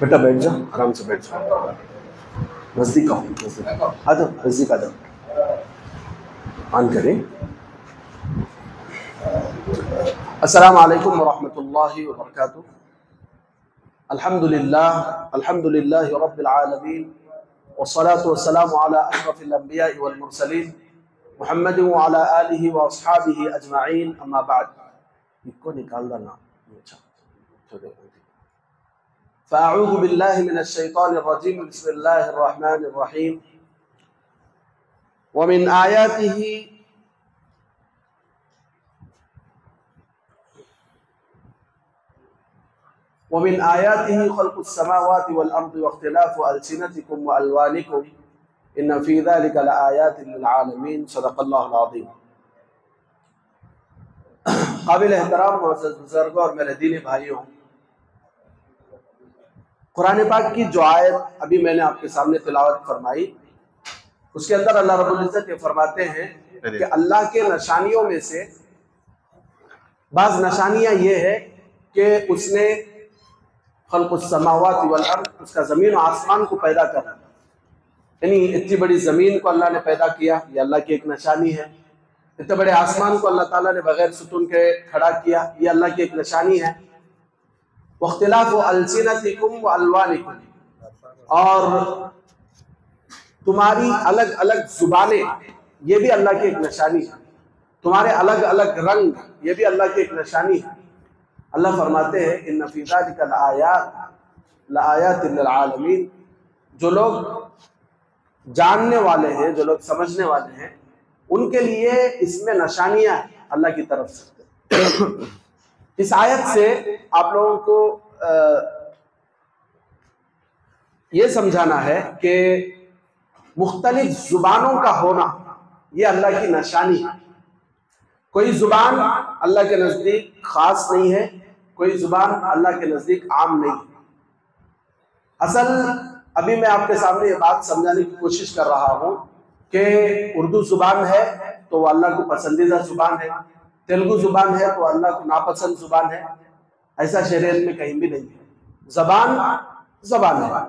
बेटा बैठ जाओ, आराम से बैठ जाओ, नजदीक आओ, नजदीक आ जाओ, नजदीक आ जाओ। ऑन करें। अस्सलाम वालेकुम वरहमतुल्लाहि वबरकातुह। अल्हम्दुलिल्लाह रब्बिल आलमीन वस्सलातु वस्सलामु अला अशरफिल अंबिया'i वल मुरसलीन मुहम्मदिन व अला आलिहि व अस्हाबिहि अजमाइन, अम्मा बाद। इसको निकाल देना। अच्छा, फ़अऊज़ु बिल्लाहि मिनश शैतानिर रजीम, बिस्मिल्लाहिर रहमानिर रहीम। व मिन आयातिहि वमिन आयातिहि खल्क़ुस समावाति वल अर्दि वख्तिलाफ़ु अलसिनतिकुम व अलवानिकुम इन्न फ़ी ज़ालिका लआयातिन लिल आलमीन। सदक़ल्लाहुल अज़ीम। काबिल एहतराम मुअज़्ज़ज़ बुज़ुर्गों और मेरे दीनी भाइयों, कुरान पाक की जो आयत अभी मैंने आपके सामने तिलावत फरमाई, उसके अंदर अल्लाह रब्बुल इज़्ज़त ये फरमाते हैं कि अल्लाह के निशानियों में से बाज़ निशानियाँ ये है कि उसने खल्क़ुस समावाति वल अर्द, उसका ज़मीन और आसमान को पैदा करना, यानी इतनी बड़ी ज़मीन को अल्लाह ने पैदा किया, ये अल्लाह की एक निशानी है। इतने बड़े आसमान को अल्लाह ताला ने बगैर सुतून के खड़ा किया, ये अल्लाह की एक निशानी है। वख्तिलाफ़ु अलसिनतिकुम व अलवानिकुम, और तुम्हारी अलग अलग जुबानें, ये भी अल्लाह की एक निशानी है। तुम्हारे अलग अलग रंग, ये भी अल्लाह की एक निशानी है। अल्लाह फरमाते हैं इन्न फ़ी ज़ालिका लआयातिन लिल आलमीन। जो लोग जानने वाले हैं, जो लोग समझने वाले हैं, उनके लिए इसमें निशानियां हैं अल्लाह की तरफ से। इस आयत से आप लोगों को ये समझाना है कि मुख्तलिफ जुबानों का होना ये अल्लाह की निशानी है। कोई जुबान अल्लाह के नज़दीक खास नहीं है, कोई जुबान अल्लाह के नज़दीक आम नहीं है। असल अभी मैं आपके सामने ये बात समझाने की कोशिश कर रहा हूँ कि उर्दू जुबान है तो वो अल्लाह को पसंदीदा जुबान है, तेलुगु जुबान है तो अल्लाह को नापसंद जुबान है। ऐसा शरीयत में कहीं भी नहीं है। जबान जबान है।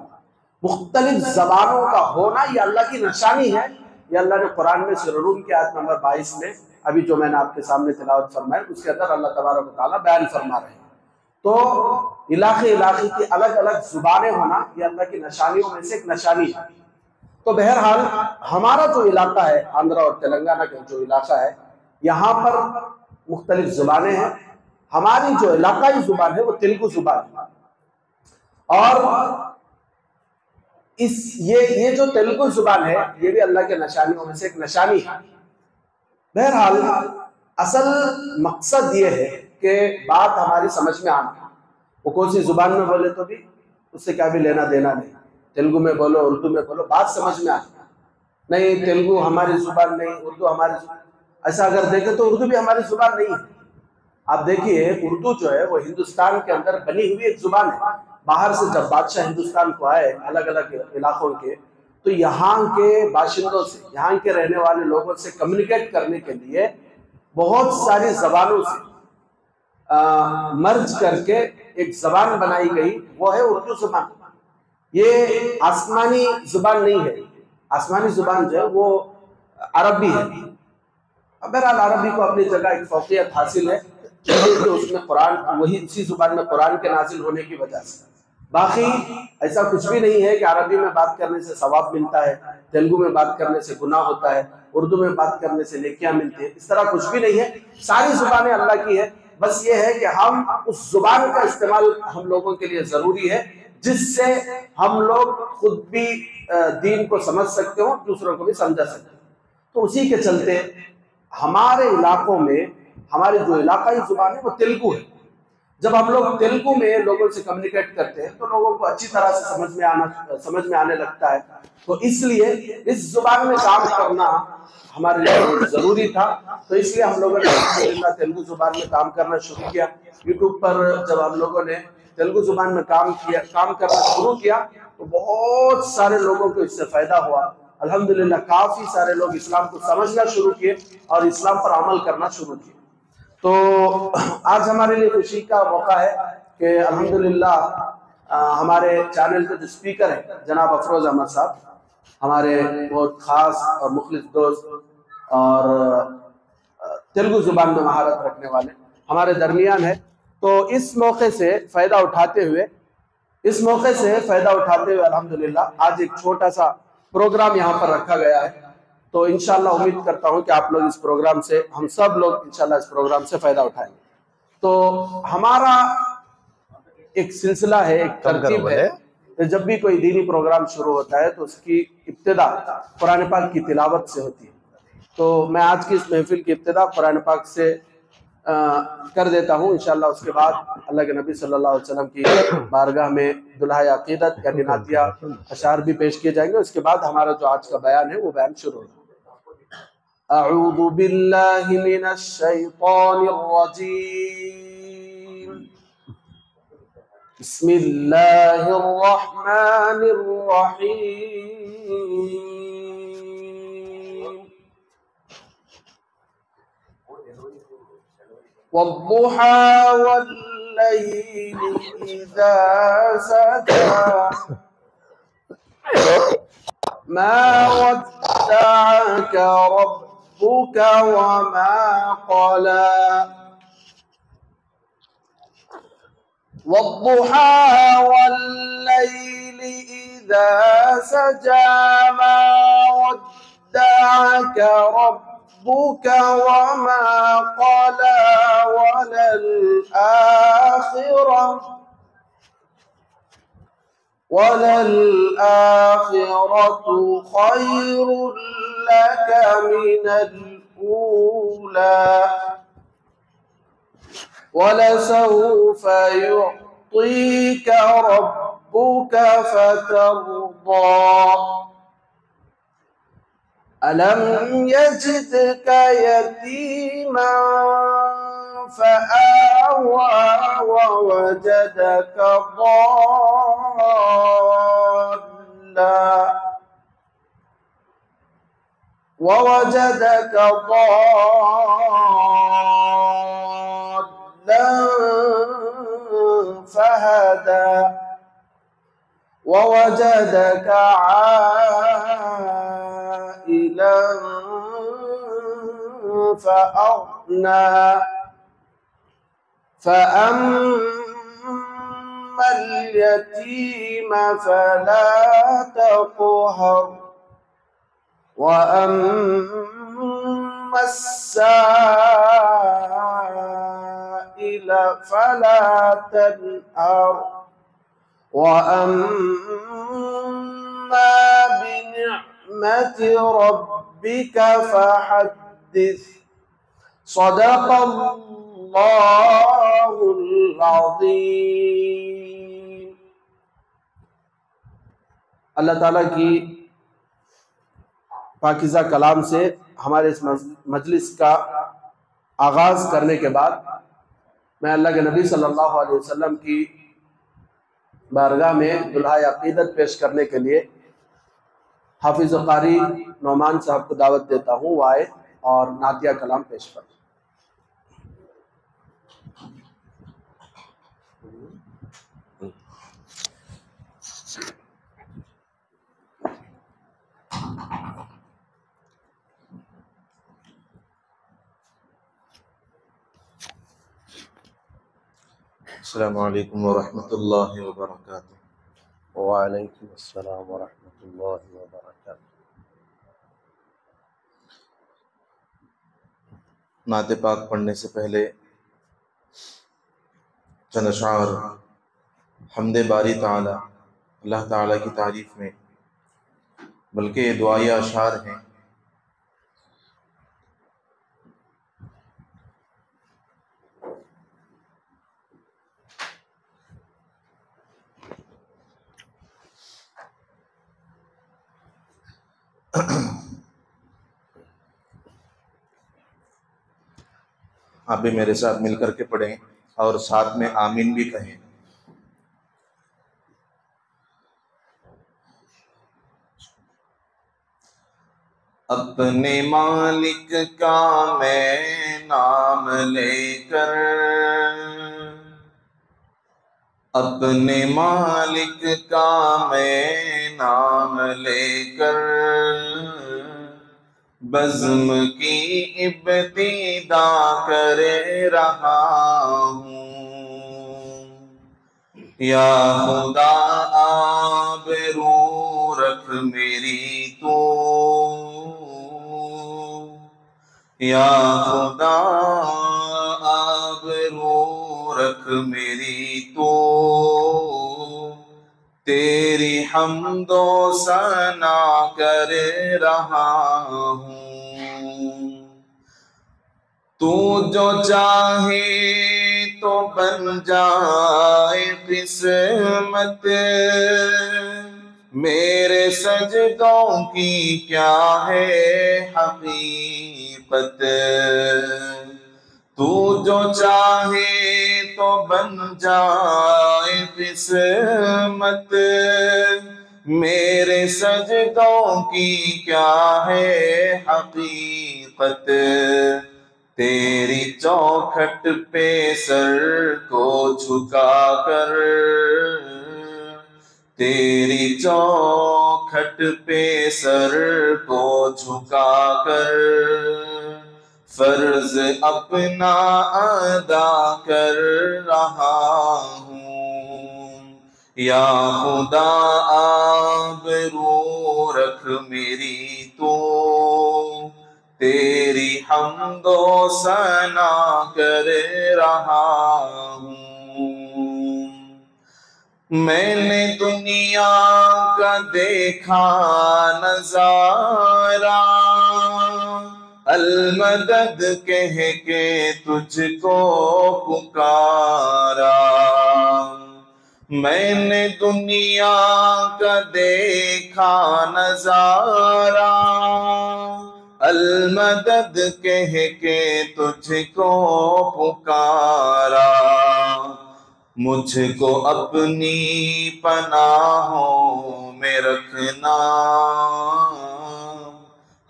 मुख्तलिफ जबानों का होना ये अल्लाह की निशानी है। ये अल्लाह ने कुरान में सूरह रूम की आयत नंबर 22 में, अभी जो मैंने आपके सामने तिलावत फरमाई, उसके अंदर अल्लाह तबारक व तआला बयान फरमा रहे हैं। तो इलाके की अलग अलग जुबानें होना ये अल्लाह की निशानियों में से एक निशानी है। तो बहरहाल हमारा जो इलाका है, आंध्र और तेलंगाना का जो इलाका है, यहाँ पर मुख्तलिफ जुबानें हैं। हमारी जो इलाकाई जुबान है वो तेलुगु जुबान है, और ये जो तेलुगु जुबान है ये भी अल्लाह के निशानियों में से एक निशानी है। बहरहाल असल मकसद ये है कि बात हमारी समझ में आना। वो कौन सी जुबान में बोले तो भी उससे क्या भी लेना देना नहीं। तेलुगु में बोलो, उर्दू में बोलो, बात समझ में आना। नहीं तेलुगु हमारी जुबान नहीं, उर्दू हमारी जुबान, ऐसा अगर देखें तो उर्दू भी हमारी जुबान नहीं है। आप देखिए उर्दू जो है वो हिंदुस्तान के अंदर बनी हुई एक जुबान है। बाहर से जब बादशाह हिंदुस्तान को आए अलग अलग इलाकों के, तो यहाँ के बाशिंदों से, यहाँ के रहने वाले लोगों से कम्युनिकेट करने के लिए बहुत सारी जबानों से मर्ज करके एक जबान बनाई गई, वो है उर्दू जुबान। ये आसमानी जुबान नहीं है। आसमानी जुबान जो है वो अरबी है। बहरहाल अरबी को अपनी जगह एक फौकियत हासिल है कि उसमें कुरान, वही इसी जुबान में कुरान के नाजिल होने की वजह से। बाकी ऐसा कुछ भी नहीं है कि अरबी में बात करने से सवाब मिलता है, तेलुगु में बात करने से गुनाह होता है, उर्दू में बात करने से नेकियां मिलती है। इस तरह कुछ भी नहीं है। सारी जुबानें अल्लाह की है। बस ये है कि हम उस जुबान का इस्तेमाल हम लोगों के लिए जरूरी है जिससे हम लोग खुद भी दीन को समझ सकते हो, दूसरों को भी समझा सकते हो। तो उसी के चलते हमारे इलाकों में हमारी जो इलाकाई जुबान है वो तेलुगु है। जब हम लोग तेलुगु में लोगों से कम्युनिकेट करते हैं तो लोगों को अच्छी तरह से समझ में आने लगता है। तो इसलिए इस जुबान में काम करना हमारे लिए जरूरी था। तो इसलिए हम लोगों ने तेलुगु जुबान में काम करना शुरू किया। यूट्यूब पर जब हम लोगों ने तेलुगु जुबान में काम करना शुरू किया तो बहुत सारे लोगों को इससे फायदा हुआ। अल्हम्दुलिल्लाह काफी सारे लोग इस्लाम को समझना शुरू किए और इस्लाम पर अमल करना शुरू किए। तो आज हमारे लिए खुशी का मौका है कि अल्हम्दुलिल्लाह ہمارے چینل کے جو اسپیکر ہیں جناب افروز احمد صاحب، ہمارے بہت خاص اور مخلص دوست اور تیلگو زبان میں مہارت رکھنے والے ہمارے درمیان ہے. تو اس موقع سے فائدہ اٹھاتے ہوئے الحمدللہ آج ایک چھوٹا سا پروگرام یہاں پر رکھا گیا ہے. تو انشاءاللہ امید کرتا ہوں کہ آپ لوگ اس پروگرام سے، ہم سب لوگ انشاءاللہ اس پروگرام سے فائدہ اٹھائیں. تو ہمارا ایک سلسلہ ہے، ایک ترتیب ہے کہ جب بھی کوئی دینی پروگرام شروع ہوتا ہے تو اس کی ابتدا قرآن پاک کی تلاوت سے ہوتی ہے. تو میں آج کی اس محفل کی ابتدا قرآن پاک سے کر دیتا ہوں. انشاءاللہ اس کے بعد اللہ کے نبی صلی اللہ علیہ وسلم کی بارگاہ میں دلہائے عقیدت یعنی نعتیہ اشعار بھی پیش کیے جائیں گے. اس کے بعد ہمارا جو آج کا بیان ہے وہ بیان شروع ہوگا. اعوذ باللہ من الشیطان الرجیم، بسم اللہ الرحمن الرحیم. والضحى والليل إذا سجى ما ودعك ربك وما قلى. والضحى والليل إذا سجى ما ودعك ربك وما قلى. وللآخرة خير لك من الأولى ولسوف يعطيك ربك فترضى. ألم يجدك يتيما فآوى ووجدك ضالا فهدى ووجدك عائلا فأغنى. فأما اليتيم فلا تقهر وأما السائل فلا تنهر وأما بنعمة ربك فحدث. صدق اللہ العظیم. اللہ تعالیٰ کی پاکیزہ کلام سے ہمارے اس مجلس کا آغاز کرنے کے بعد میں اللہ کے نبی صلی اللہ علیہ وسلم کی بارگاہ میں دلہائے عقیدت پیش کرنے کے لیے حافظ و قاری نعمان صاحب کو دعوت دیتا ہوں. وہ آئے اور نعتیہ کلام پیش فرمائیں. السلام علیکم ورحمۃ اللہ وبرکاتہ. وعلیکم السلام ورحمۃ اللہ وبرکاتہ. نعت پاک پڑھنے سے پہلے چند اشعار حمد باری تعالی، اللہ تعالیٰ کی تعریف میں، بلکہ یہ دعائیہ اشعار ہیں. آپ بھی میرے ساتھ مل کر کے پڑھیں اور ساتھ میں آمین بھی کہیں. اپنے مالک کا میں نام لے کر اپنے مالک کا میں نام لے کر بزم کی ابتدا کر رہا ہوں۔ یا خدا آبرو رکھ میری تو، یا خدا آبرو رکھ میری تو، تیری حمد و ثنا کر رہا ہوں۔ تو جو چاہے تو بن جائے قسمت، میرے سجدوں کی کیا ہے حقیقت۔ تو جو چاہے تو بن جائے قسمت، میرے سجدوں کی کیا ہے حقیقت۔ تیری چوکھٹ پہ سر کو جھکا کر، تیری چوکھٹ پہ سر کو جھکا کر فرض اپنا ادا کر رہا ہوں۔ یا خدا آبرو رکھ میری تو، تیری حمد و ثنا کر رہا ہوں۔ میں نے دنیا کا دیکھا نظارہ، المدد کہہ کے تجھ کو پکارا۔ میں نے دنیا کا دیکھا نظارہ، المدد کہہ کے تجھ کو پکارا۔ مجھ کو اپنی پناہوں میں رکھنا،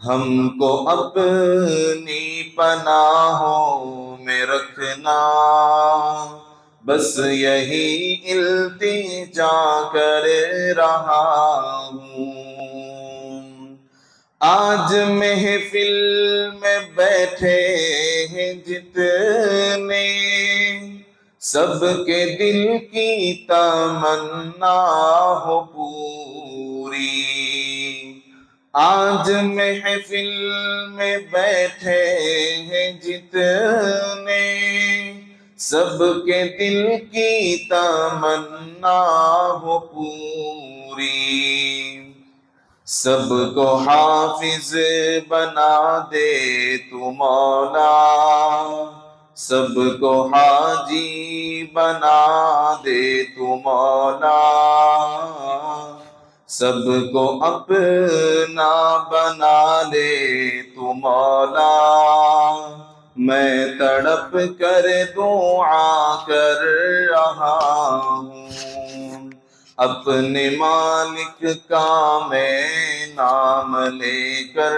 ہم کو اپنی پناہوں میں رکھنا، بس یہی التجا کر رہا ہوں۔ آج محفل میں بیٹھے ہیں جتنے، سب کے دل کی تمنا ہو پوری۔ آج محفل میں بیٹھے ہیں جتنے، سب کے دل کی تمنا ہو پوری۔ سب کو حافظ بنا دے تو مولا، سب کو حاجی بنا دے تو مولا، سب کو اپنا بنا لے تو مولا۔ میں تڑپ کر دعا کر رہا ہوں، اپنے مالک کا میں نام لے کر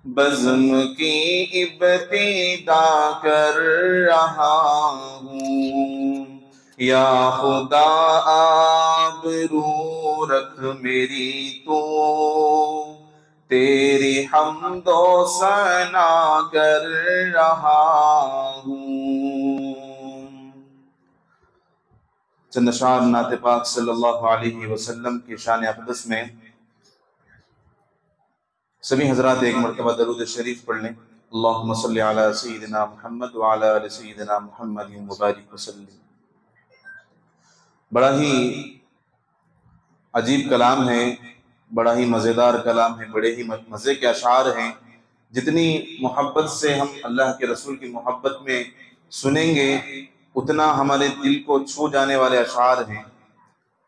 بزم کی ابتدا کر رہا ہوں۔ یا خدا آبرو رکھ میری تو، تیری حمد و ثنا کر رہا ہوں۔ چند اشعار نعت پاک صلی اللہ علیہ وسلم کی شان اقدس میں سبھی حضرات ایک مرتبہ درود شریف پڑھ لیں۔ اللہم صلی علی سیدنا محمد وعلی آل سیدنا محمد مبارک وسلم۔ بڑا ہی عجیب کلام ہے، بڑا ہی مزیدار کلام ہے، بڑے ہی مزے کے اشعار ہیں۔ جتنی محبت سے ہم اللہ کے رسول کی محبت میں سنیں گے، اتنا ہمارے دل کو چھو جانے والے اشعار ہیں۔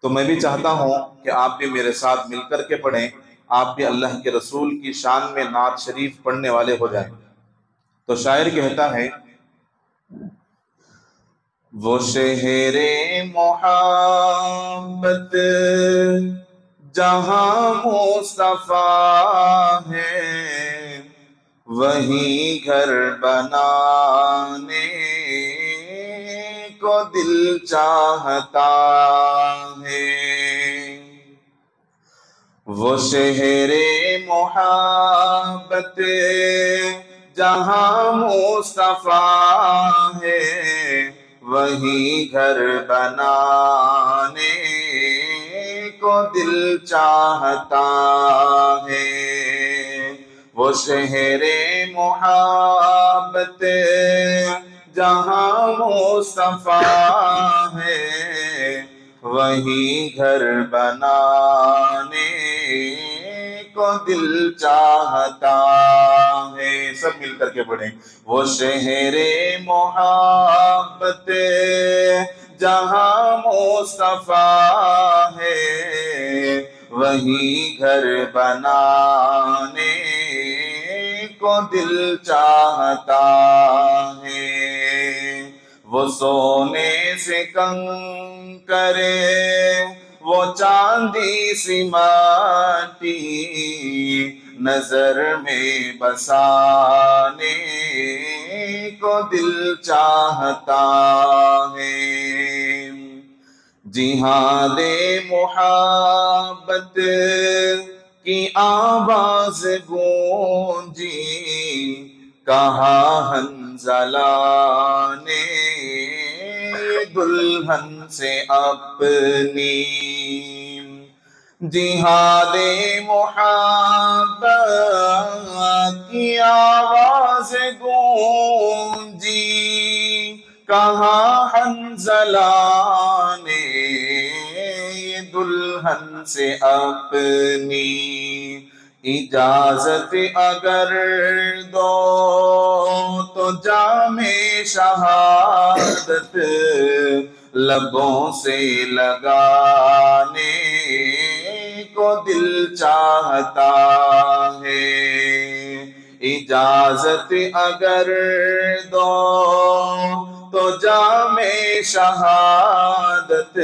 تو میں بھی چاہتا ہوں کہ آپ بھی میرے ساتھ مل کر کے پڑھیں، آپ بھی اللہ کے رسول کی شان میں نعت شریف پڑھنے والے ہو جائیں۔ تو شاعر کہتا ہے، وہ شہر محبت جہاں مصطفیٰ ہے، وہیں گھر بنانے کو دل چاہتا ہے، وہ شہر محبت جہاں مصطفیٰ ہے، وہیں گھر بنانے کو دل چاہتا ہے، وہ شہر محبت جہاں مصطفیٰ ہے، وہیں گھر بنانے کو دل چاہتا ہے۔ سب مل کر کے پڑھیں، وہ شہر محبت جہاں مصطفیٰ ہے، وہیں گھر بنانے کو دل چاہتا ہے، وہ سونے سے کنکرے وہ چاندی سی مٹی نظر میں بسانے کو دل چاہتا ہے، جہاد محبت کی آواز گونجی، کہا حنظلہ نے دلہن سے اپنی، جہاد محبت کی آواز گونجی، کہا حنظلہ نے دلہن سے اپنی، اجازت اگر دو تو جام شہادت لبوں سے لگانے کو دل چاہتا ہے، اجازت اگر دو تو جام شہادت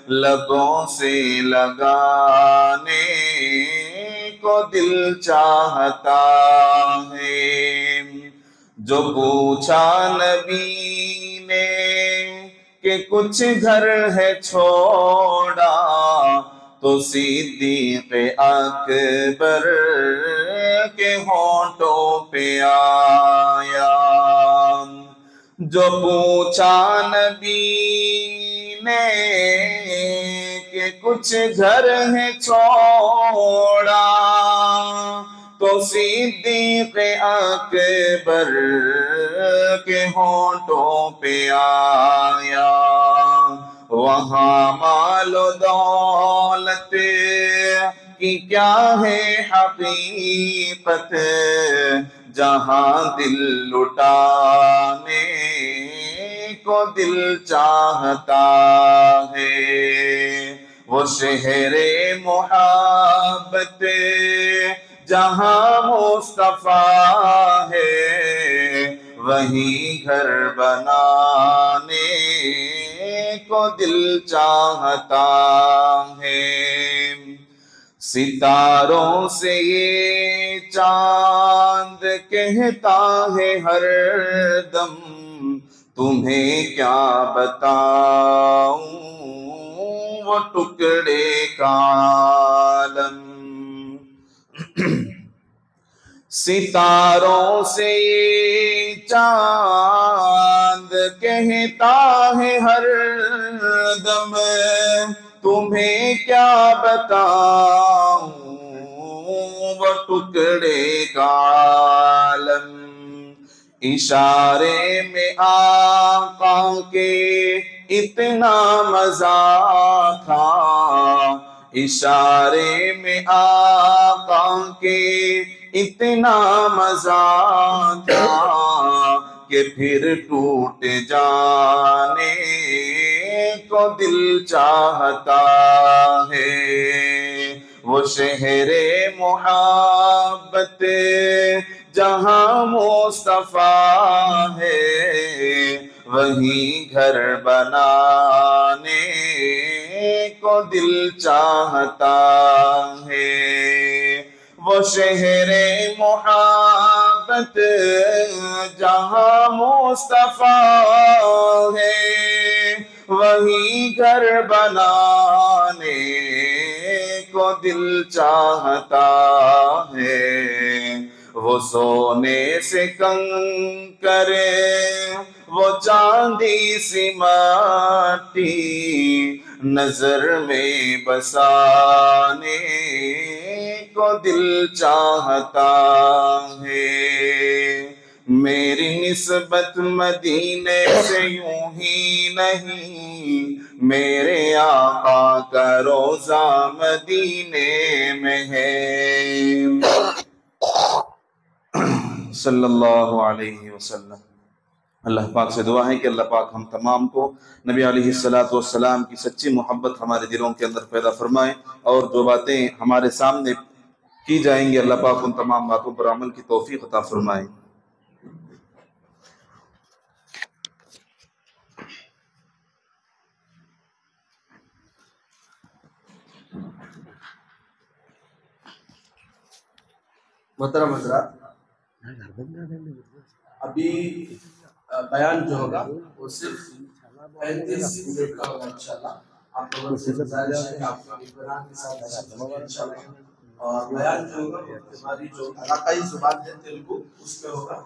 لبوں سے لگانے کو دل چاہتا ہے، جو پوچھا نبی نے کہ کچھ گھر ہے چھوڑا، تو صدیق اکبر کے ہونٹوں پہ آیا، جو پوچھا نبی نے کہ کچھ گھر ہے چھوڑا، تو صدیق اکبر کے ہونٹوں پہ آیا، وہاں مال و دولت کی کیا ہے حقیقت، جہاں دل لٹانے کو دل چاہتا ہے، وہ شہر محبت جہاں مصطفیٰ ہے، وہیں گھر بنانے کو دل چاہتا ہے، ستاروں سے یہ چاند کہتا ہے ہر دم، تمہیں کیا بتاؤں وہ ٹکڑے کا عالم، ستاروں سے یہ چاند کہتا ہے ہر دم، تمہیں کیا بتاؤں وہ ٹکڑے کا عالم، اشارے میں آقا کے اتنا مزہ تھا، اشارے میں آقا کے اتنا مزہ تھا کہ پھر ٹوٹ جانے کو دل چاہتا ہے، وہ شہر محبت جہاں مصطفیٰ ہے، وہیں گھر بنانے کو دل چاہتا ہے، وہ شہر محبت جہاں مصطفیٰ ہے، वही घर बनाने को दिल चाहता है। वो सोने से कंकरे, वो चांदी सी माटी नजर में बसाने को दिल चाहता है। मेरी निस्बत मदीने से यूं ही नहीं, मेरे आका का रोजा मदीने में है। सल्लल्लाहु अलैहि वसल्लम। अल्लाह पाक से दुआ है कि अल्लाह पाक हम तमाम को नबी अलैहिस्सलातु वस्सलाम की सच्ची मोहब्बत हमारे दिलों के अंदर पैदा फरमाए, और जो बातें हमारे सामने की जाएंगी अल्लाह पाक उन तमाम बातों पर अमल की तौफीक अता फरमाए। मोहतरम हज़रात, अभी बयान जो होगा वो सिर्फ 35 मिनट का होगा इंशाल्लाह। आप लोगों से गुजारिश है आप लोग इत्मीनान के साथ इंशाल्लाह। और बयान जो होगा वो हमारी जो इलाकाई जुबान है तेलुगु उसमें होगा,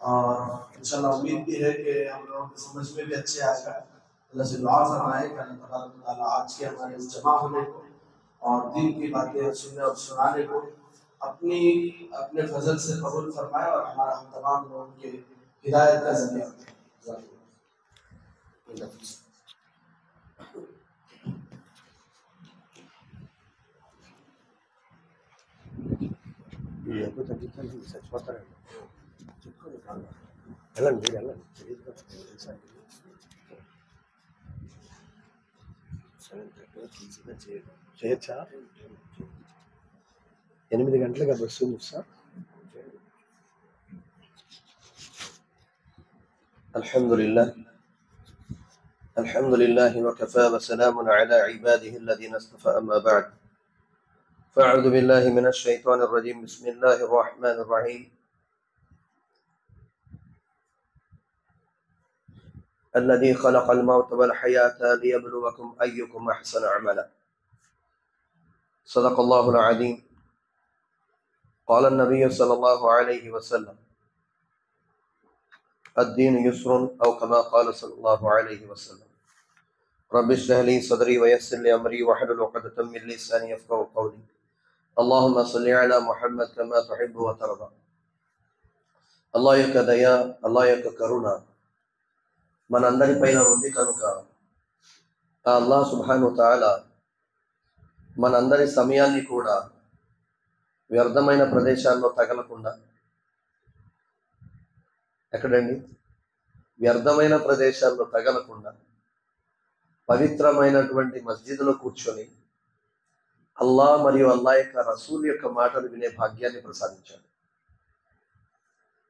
और इंशाल्लाह उम्मीद भी है कि हम लोगों को समझ में भी अच्छे आएगा। अल्लाह से दुआ फरमाए कि अल्लाह तबारक व तआला आज के हमारे इस जमा होने को और दिन की बातें सुनने और सुनाने को अपने फजल से कबूल फरमाए, और हमारा हम तमाम लोगों के हिदायत का जरिया। చేయొచ్చా? 8 గంటలకు బస్సు ఉంది సార్. الحمد لله وكفى وسلام على عباده الذين اصطفى، أما بعد، فأعوذ بالله من الشيطان الرجيم. بسم الله الرحمن الرحيم. الذي خلق الموت والحياة ليبلوكم أيكم أحسن عملا. صدق الله العظيم. قال النبي صلى الله عليه وسلم: الدين يسر، أو كما قال صلى الله عليه وسلم. رب اشرح لي صدري ويسر لي أمري واحلل عقدة من لساني يفقهوا قولي. اللهم صل على محمد كما تحب وترضى. అల్లాహ్ యొక్క దయ, అల్లాహ్ యొక్క కరుణ మనందరిపైన ఉంది కనుక ఆ అల్లాహ్ సుబ్హానహు తఆలా మనందరి సమయాన్ని కూడా వ్యర్థమైన ప్రదేశాల్లో తగలకుండా, ఎక్కడండి, వ్యర్థమైన ప్రదేశాల్లో తగలకుండా పవిత్రమైనటువంటి మస్జిద్లో కూర్చొని అల్లాహ్ మరియు అల్లాహ్ యొక్క రసూల్ యొక్క మాటలు వినే భాగ్యాన్ని ప్రసాదించాడు.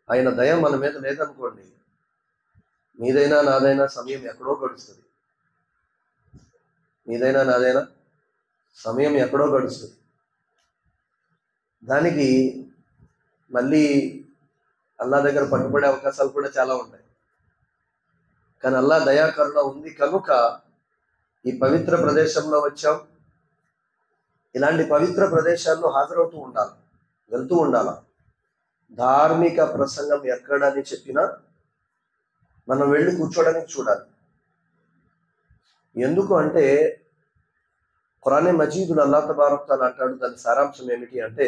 ఆయన దయ మన మీద లేదనుకోండి, మీదైనా నాదైనా సమయం ఎక్కడో గడుస్తుంది. మీదైనా నాదైనా సమయం ఎక్కడో గడుస్తుంది. దానికి మళ్ళీ అల్లా దగ్గర పట్టుబడే అవకాశాలు కూడా చాలా ఉంటాయి. కానీ అల్లా దయాకరుణ ఉంది కనుక ఈ పవిత్ర ప్రదేశంలో వచ్చాం. ఇలాంటి పవిత్ర ప్రదేశాల్లో హాజరవుతూ ఉండాలి, వెళ్తూ ఉండాలి. ధార్మిక ప్రసంగం ఎక్కడని చెప్పినా మనం వెళ్ళి కూర్చోడానికి చూడాలి. ఎందుకు అంటే ఖురానే మజీదులో అల్లాహ్ తబారక్ తఆలా అంటాడు, దాని సారాంశం ఏమిటి అంటే,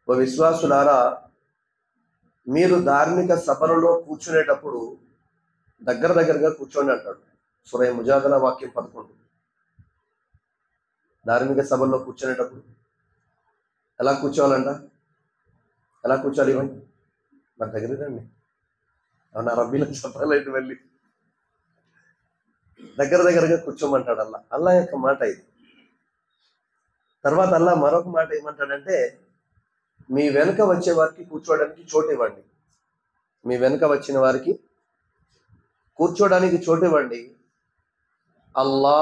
ఓ విశ్వాసులారా, మీరు ధార్మిక సభలలో కూర్చునేటప్పుడు దగ్గరగా కూర్చోండి అంటాడు. సూరా ముజాదలా వాక్యం 11. ధార్మిక సభల్లో కూర్చునేటప్పుడు ఎలా కూర్చోవాలంట? ఎలా కూర్చోవాలి? ఇవ్వండి మన దగ్గర రండి. అవునా, రబ్బీలకు చెప్పాలంటే వెళ్ళి దగ్గరగా కూర్చోమంటాడు అల్లా. అల్లా యొక్క మాట ఇది. తర్వాత అల్లా మరొక మాట ఏమంటాడంటే, మీ వెనుక వచ్చే వారికి కూర్చోవడానికి చోటు ఇవ్వండి. మీ వెనుక వచ్చిన వారికి కూర్చోడానికి చోటు ఇవ్వండి, అల్లా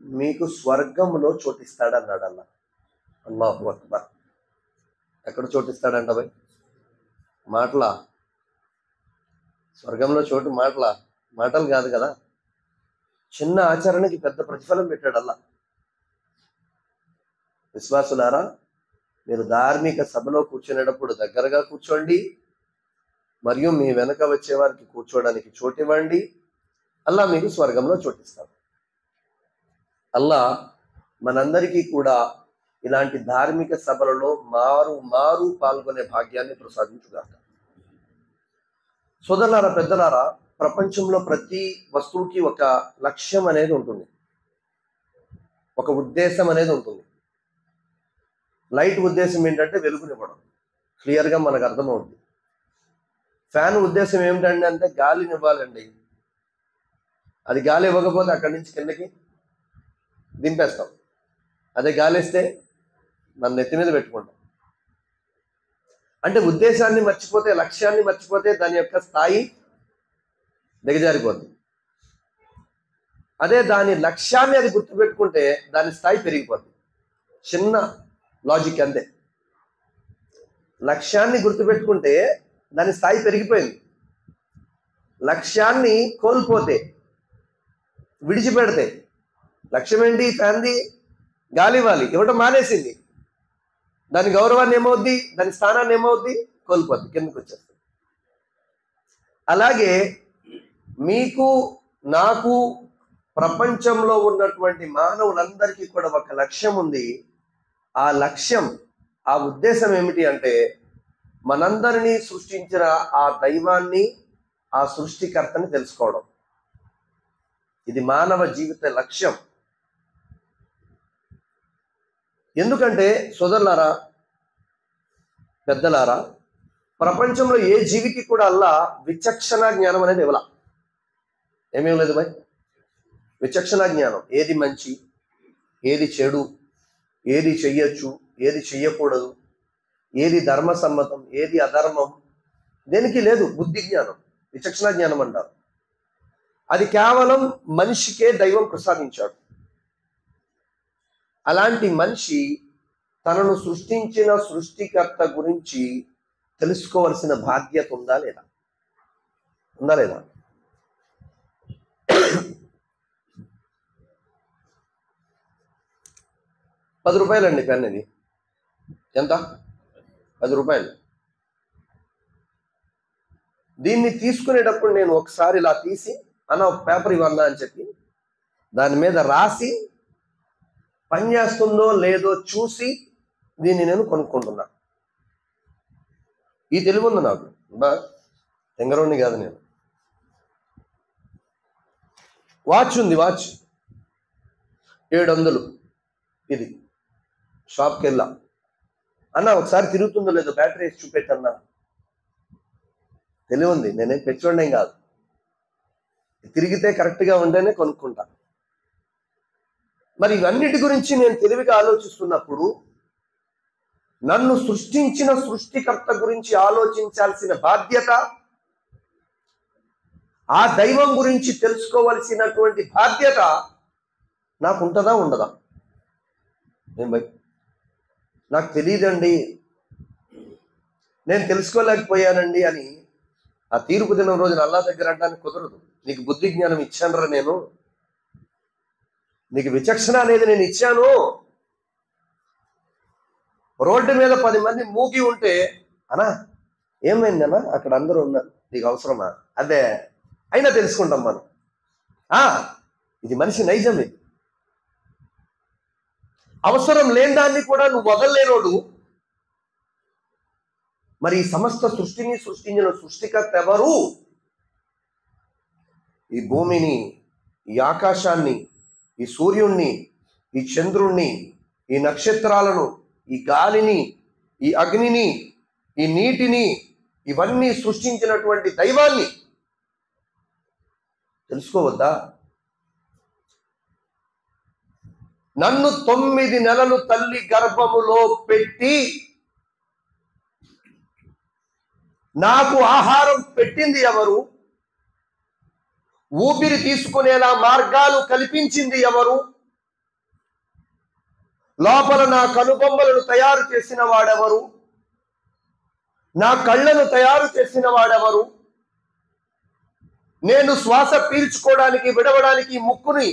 మీకు స్వర్గంలో చోటిస్తాడన్నాడు అల్లా. అల్లాహు అక్బర్. ఎక్కడ చోటిస్తాడంట భయ్? మాటలా? స్వర్గంలో చోటు మాటలు కాదు కదా. చిన్న ఆచరణకి పెద్ద ప్రతిఫలం పెట్టాడు అల్లా. విశ్వాసులారా, మీరు ధార్మిక సభలో కూర్చునేటప్పుడు దగ్గరగా కూర్చోండి, మరియు మీ వెనక వచ్చే వారికి కూర్చోవడానికి చోటివ్వండి. అల్లా మీకు స్వర్గంలో చోటిస్తాడు. అల్లా మనందరికీ కూడా ఇలాంటి ధార్మిక సభలలో మారు పాల్గొనే భాగ్యాన్ని ప్రసాదించుగాక. సోదరులారా, పెద్దలారా, ప్రపంచంలో ప్రతి వస్తువుకి ఒక లక్ష్యం అనేది ఉంటుంది, ఒక ఉద్దేశం అనేది ఉంటుంది. లైట్ ఉద్దేశం ఏంటంటే వెలుగునివ్వడం, క్లియర్గా మనకు అర్థమవుతుంది. ఫ్యాన్ ఉద్దేశం ఏమిటండి అంటే గాలినివ్వాలండి. అది గాలి ఇవ్వకపోతే అక్కడి నుంచి కిందకి దింపేస్తాం. అదే గాలి ఇస్తే మన నెత్తి మీద పెట్టుకుంటాం. అంటే ఉద్దేశాన్ని మర్చిపోతే, లక్ష్యాన్ని మర్చిపోతే దాని యొక్క స్థాయి దిగజారిపోతుంది. అదే దాని లక్ష్యాన్ని అది గుర్తుపెట్టుకుంటే దాని స్థాయి పెరిగిపోతుంది. చిన్న లాజిక్ అంతే. లక్ష్యాన్ని గుర్తుపెట్టుకుంటే దాని స్థాయి పెరిగిపోయింది. లక్ష్యాన్ని కోల్పోతే, విడిచిపెడితే, లక్ష్యం ఏంటి? ఫ్యాన్ది గాలి ఇవ్వాలి, ఇవ్వటం మానేసింది, దాని గౌరవాన్ని ఏమవుద్ది, దాని స్థానాన్ని ఏమవుద్ది, కోల్పోద్ది, కిందకు వచ్చేస్తుంది. అలాగే మీకు, నాకు, ప్రపంచంలో ఉన్నటువంటి మానవులందరికీ కూడా ఒక లక్ష్యం ఉంది. ఆ లక్ష్యం, ఆ ఉద్దేశం ఏమిటి అంటే మనందరినీ సృష్టించిన ఆ దైవాన్ని, ఆ సృష్టికర్తని తెలుసుకోవడం. ఇది మానవ జీవిత లక్ష్యం. ఎందుకంటే సోదరులారా, పెద్దలారా, ప్రపంచంలో ఏ జీవికి కూడా అల్లా విచక్షణ జ్ఞానం అనేది ఇవ్వాల. ఏమేం లేదు భయ్, విచక్షణ జ్ఞానం. ఏది మంచి, ఏది చెడు, ఏది చెయ్యొచ్చు, ఏది చెయ్యకూడదు, ఏది ధర్మసమ్మతం, ఏది అధర్మం, దేనికి లేదు బుద్ధి జ్ఞానం, విచక్షణ జ్ఞానం అంటారు. అది కేవలం మనిషికే దైవం ప్రసాదించాడు. అలాంటి మనిషి తనను సృష్టించిన సృష్టికర్త గురించి తెలుసుకోవాల్సిన బాధ్యత ఉందా లేదా? ఉందా లేదా? ₹10 అండి పెన్. ఇది ఎంత? ₹10. దీన్ని తీసుకునేటప్పుడు నేను ఒకసారి ఇలా తీసి, అన్న ఒక పేపర్ ఇవ్వన్నా అని చెప్పి దాని మీద రాసి, పనిచేస్తుందో లేదో చూసి దీన్ని నేను కొనుక్కుంటున్నా. ఈ తెలివి ఉంది నాకు, తెంగరోని కాదు నేను. వాచ్ ఉంది, వాచ్ 700. ఇది షాప్కి వెళ్ళా, అన్న ఒకసారి తిరుగుతుందో లేదో బ్యాటరీ వేసి చూపెట్టన్నా. తెలివి ఉంది, నేనేం పెంచోండేం కాదు. తిరిగితే కరెక్ట్గా ఉంటేనే కొనుక్కుంటా. మరి ఇవన్నిటి గురించి నేను తెలివిగా ఆలోచిస్తున్నప్పుడు నన్ను సృష్టించిన సృష్టికర్త గురించి ఆలోచించాల్సిన బాధ్యత, ఆ దైవం గురించి తెలుసుకోవాల్సినటువంటి బాధ్యత నాకు ఉంటుందా ఉండదా? నాకు తెలియదండి, నేను తెలుసుకోలేకపోయానండి అని ఆ తీర్పు దినం రోజున అల్లా దగ్గర అనడానికి కుదరదు. నీకు బుద్ధి జ్ఞానం ఇచ్చానురా నేను, నీకు విచక్షణ అనేది నేను ఇచ్చాను. రోడ్డు మీద 10 మంది మూగి ఉంటే, అనా ఏమైందన్నా అక్కడ అందరూ ఉన్నారు, నీకు అవసరమా? అదే అయినా తెలుసుకుంటాం మనం. ఇది మనిషి నైజం. ఇది అవసరం లేని దాన్ని కూడా నువ్వు వదలలేనోడు. మరి ఈ సమస్త సృష్టిని సృష్టించిన సృష్టికర్త ఎవరు? ఈ భూమిని, ఈ ఆకాశాన్ని, ఈ సూర్యుణ్ణి, ఈ చంద్రుణ్ణి, ఈ నక్షత్రాలను, ఈ గాలిని, ఈ అగ్నిని, ఈ నీటిని, ఇవన్నీ సృష్టించినటువంటి దైవాన్ని తెలుసుకోవద్దా? నన్ను 9 నెలలు తల్లి గర్భములో పెట్టి నాకు ఆహారం పెట్టింది ఎవరు? ఊపిరి తీసుకునేలా మార్గాలు కల్పించింది ఎవరు? లోపల నా కనుబొమ్మలను తయారు చేసిన వాడెవరు? నా కళ్ళను తయారు చేసిన వాడెవరు? నేను శ్వాస పీల్చుకోవడానికి విడవడానికి ముక్కుని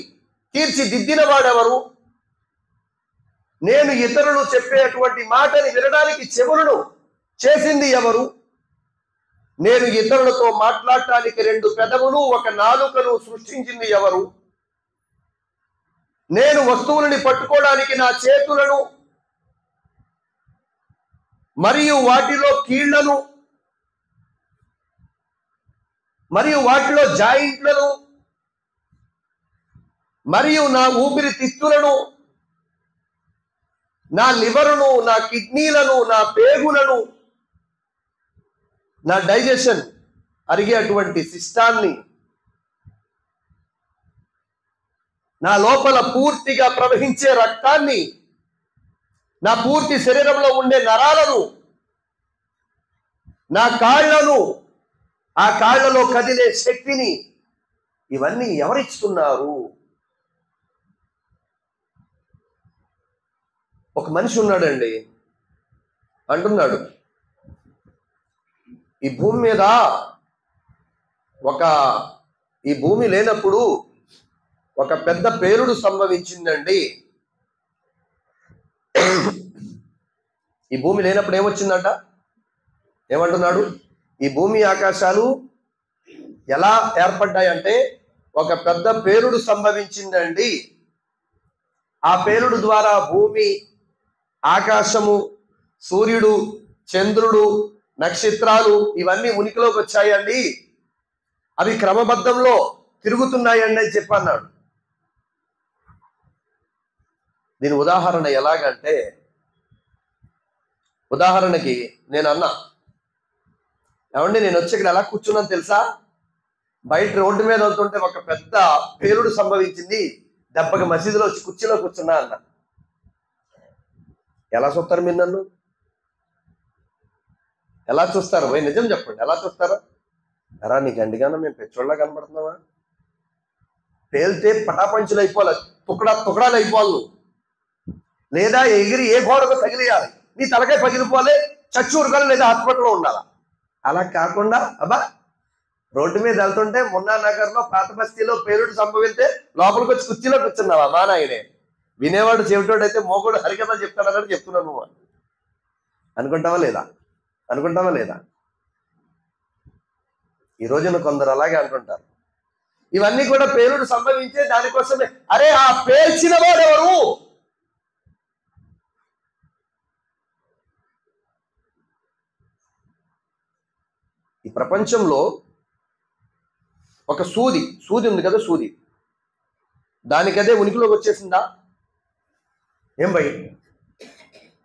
తీర్చిదిద్దిన వాడెవరు? నేను ఇతరులు చెప్పేటువంటి మాటని వినడానికి చెవులను చేసింది ఎవరు? నేను ఇతరులతో మాట్లాడటానికి 2 పెదవులు 1 నాలుకను సృష్టించింది ఎవరు? నేను వస్తువులని పట్టుకోవడానికి నా చేతులను మరియు వాటిలో కీళ్లను మరియు వాటిలో జాయింట్లను మరియు నా ఊపిరితిత్తులను, నా లివరును, నా కిడ్నీలను, నా పేగులను, నా డైజెషన్ అరిగేటువంటి సిస్టాన్ని, నా లోపల పూర్తిగా ప్రవహించే రక్తాన్ని, నా పూర్తి శరీరంలో ఉండే నరాలను, నా కాళ్లను, ఆ కాళ్లలో కదిలే శక్తిని, ఇవన్నీ ఎవరిస్తున్నారు? ఒక మనిషి ఉన్నాడండి, అంటున్నాడు, ఈ భూమి మీద ఈ భూమి లేనప్పుడు ఒక పెద్ద పేలుడు సంభవించిందండి. ఈ భూమి లేనప్పుడు ఏమొచ్చిందంట? ఏమంటున్నాడు? ఈ భూమి ఆకాశాలు ఎలా ఏర్పడ్డాయంటే ఒక పెద్ద పేలుడు సంభవించిందండి. ఆ పేలుడు ద్వారా భూమి, ఆకాశము, సూర్యుడు, చంద్రుడు, నక్షత్రాలు ఇవన్నీ ఉనికిలోకి వచ్చాయండి. అవి క్రమబద్ధంలో తిరుగుతున్నాయండి అని చెప్పన్నాడు. దీని ఉదాహరణ ఎలాగంటే, ఉదాహరణకి నేను అన్నా, ఏమండి నేను వచ్చి ఇక్కడ ఎలా కూర్చున్నాను తెలుసా? బయట రోడ్డు మీద వెళ్తుంటే ఒక పెద్ద పేలుడు సంభవించింది, దెబ్బకి మసీదులో వచ్చి కుర్చీలో కూర్చున్నా అన్న. ఎలా చూస్తారు మీరు నన్ను? ఎలా చూస్తారు? పోయి నిజం చెప్పండి, ఎలా చూస్తారా? ఎరా నీకు అండిగానో మేము పెచ్చోళ్ళ కనబడుతున్నావా? పేలితే పటాపంచులు అయిపోవాలి, తుకడాలు అయిపోవాలి, లేదా ఎగిరి ఏ గోడకు తగిలియాలి, నీ తలకాయ పగిలిపోవాలి, చచ్చూరుకాలి, లేదా హాస్పిటల్లో ఉండాలా. అలా కాకుండా అబ్బా రోడ్డు మీద వెళ్తుంటే మున్నా నగర్ లో పాత బస్తీలో పేలుడు సంభవిస్తే లోపలికి వచ్చి కుర్చీలో కూర్చున్నావా? మా నాయనే వినేవాడు చెవిటోడైతే మోగోడు హరికథ చెప్తాడని చెప్తున్నాను నువ్వు అనుకుంటావా లేదా? అనుకుంటావా లేదా? ఈ రోజున కొందరు అలాగే అనుకుంటారు. ఇవన్నీ కూడా పేలుడు సంభవించే దానికోసమే. అరే ఆ పేల్చిన వాడు ఎవరు? ఈ ప్రపంచంలో ఒక సూది ఉంది కదా, సూది దానికదే ఉనికిలోకి వచ్చేసిందా? ఏం భయ్,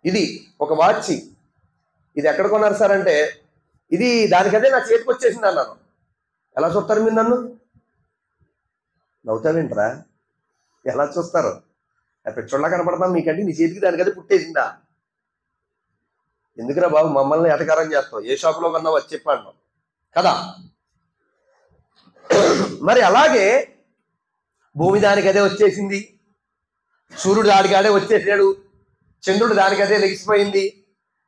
ఇది ఒక వాచ్, ఇది ఎక్కడ కొన్నారు సార్ అంటే, ఇది దానికదే నా చేతికి వచ్చేసింది అన్నాను. ఎలా చూస్తారు మీరు నన్ను? నవ్వుతావేంట్రా? ఎలా చూస్తారు? పెచ్చోళ్ళ కనపడతాం మీకంటే, నీ చేతికి దానికదే పుట్టేసిందా? ఎందుకురా బాబు మమ్మల్ని ఎటకారం చేస్తావు? ఏ షాపులో కన్నా వచ్చి చెప్పాను కదా. మరి అలాగే భూమి దానికదే వచ్చేసింది, సూర్యుడు దానికదే వచ్చేసాడు, చంద్రుడు దానికదే లెగిసిపోయింది,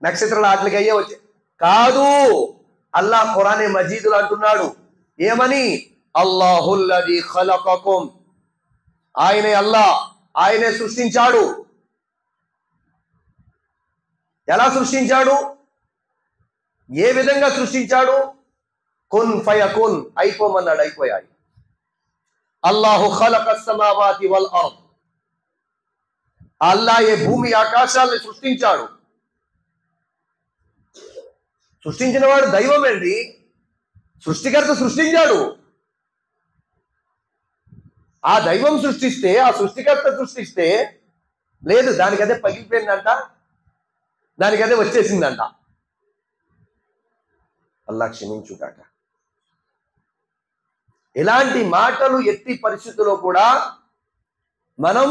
నక్షత్రాలు వాటికయ్యే వచ్చే కాదు. అల్లాహ్ ఖురానే మజీదులు అంటున్నాడు ఏమని? అల్లాహుల్లదీ ఖలఖకుం, ఆయనే అల్లాహ్, ఆయనే సృష్టించాడు. ఎలా సృష్టించాడు? ఏ విధంగా సృష్టించాడు? కున్ ఫయకున్, అయిపోమన్నాడు, అయిపోయాయి. అల్లాహు ఖలఖస్ సమావాతి వల్ అర్ద్, అల్లాహ్ ఏ భూమి ఆకాశాలను సృష్టించాడు. సృష్టించిన వాడు దైవమేంటి? సృష్టికర్త సృష్టించాడు. ఆ దైవం సృష్టిస్తే, ఆ సృష్టికర్త సృష్టిస్తే లేదు, దానికదే పగిలిపోయిందంట, దానికదే వచ్చేసిందంట. అల్లాహ్ క్షమించుగాక. ఇలాంటి మాటలు ఎట్టి పరిస్థితుల్లో కూడా మనం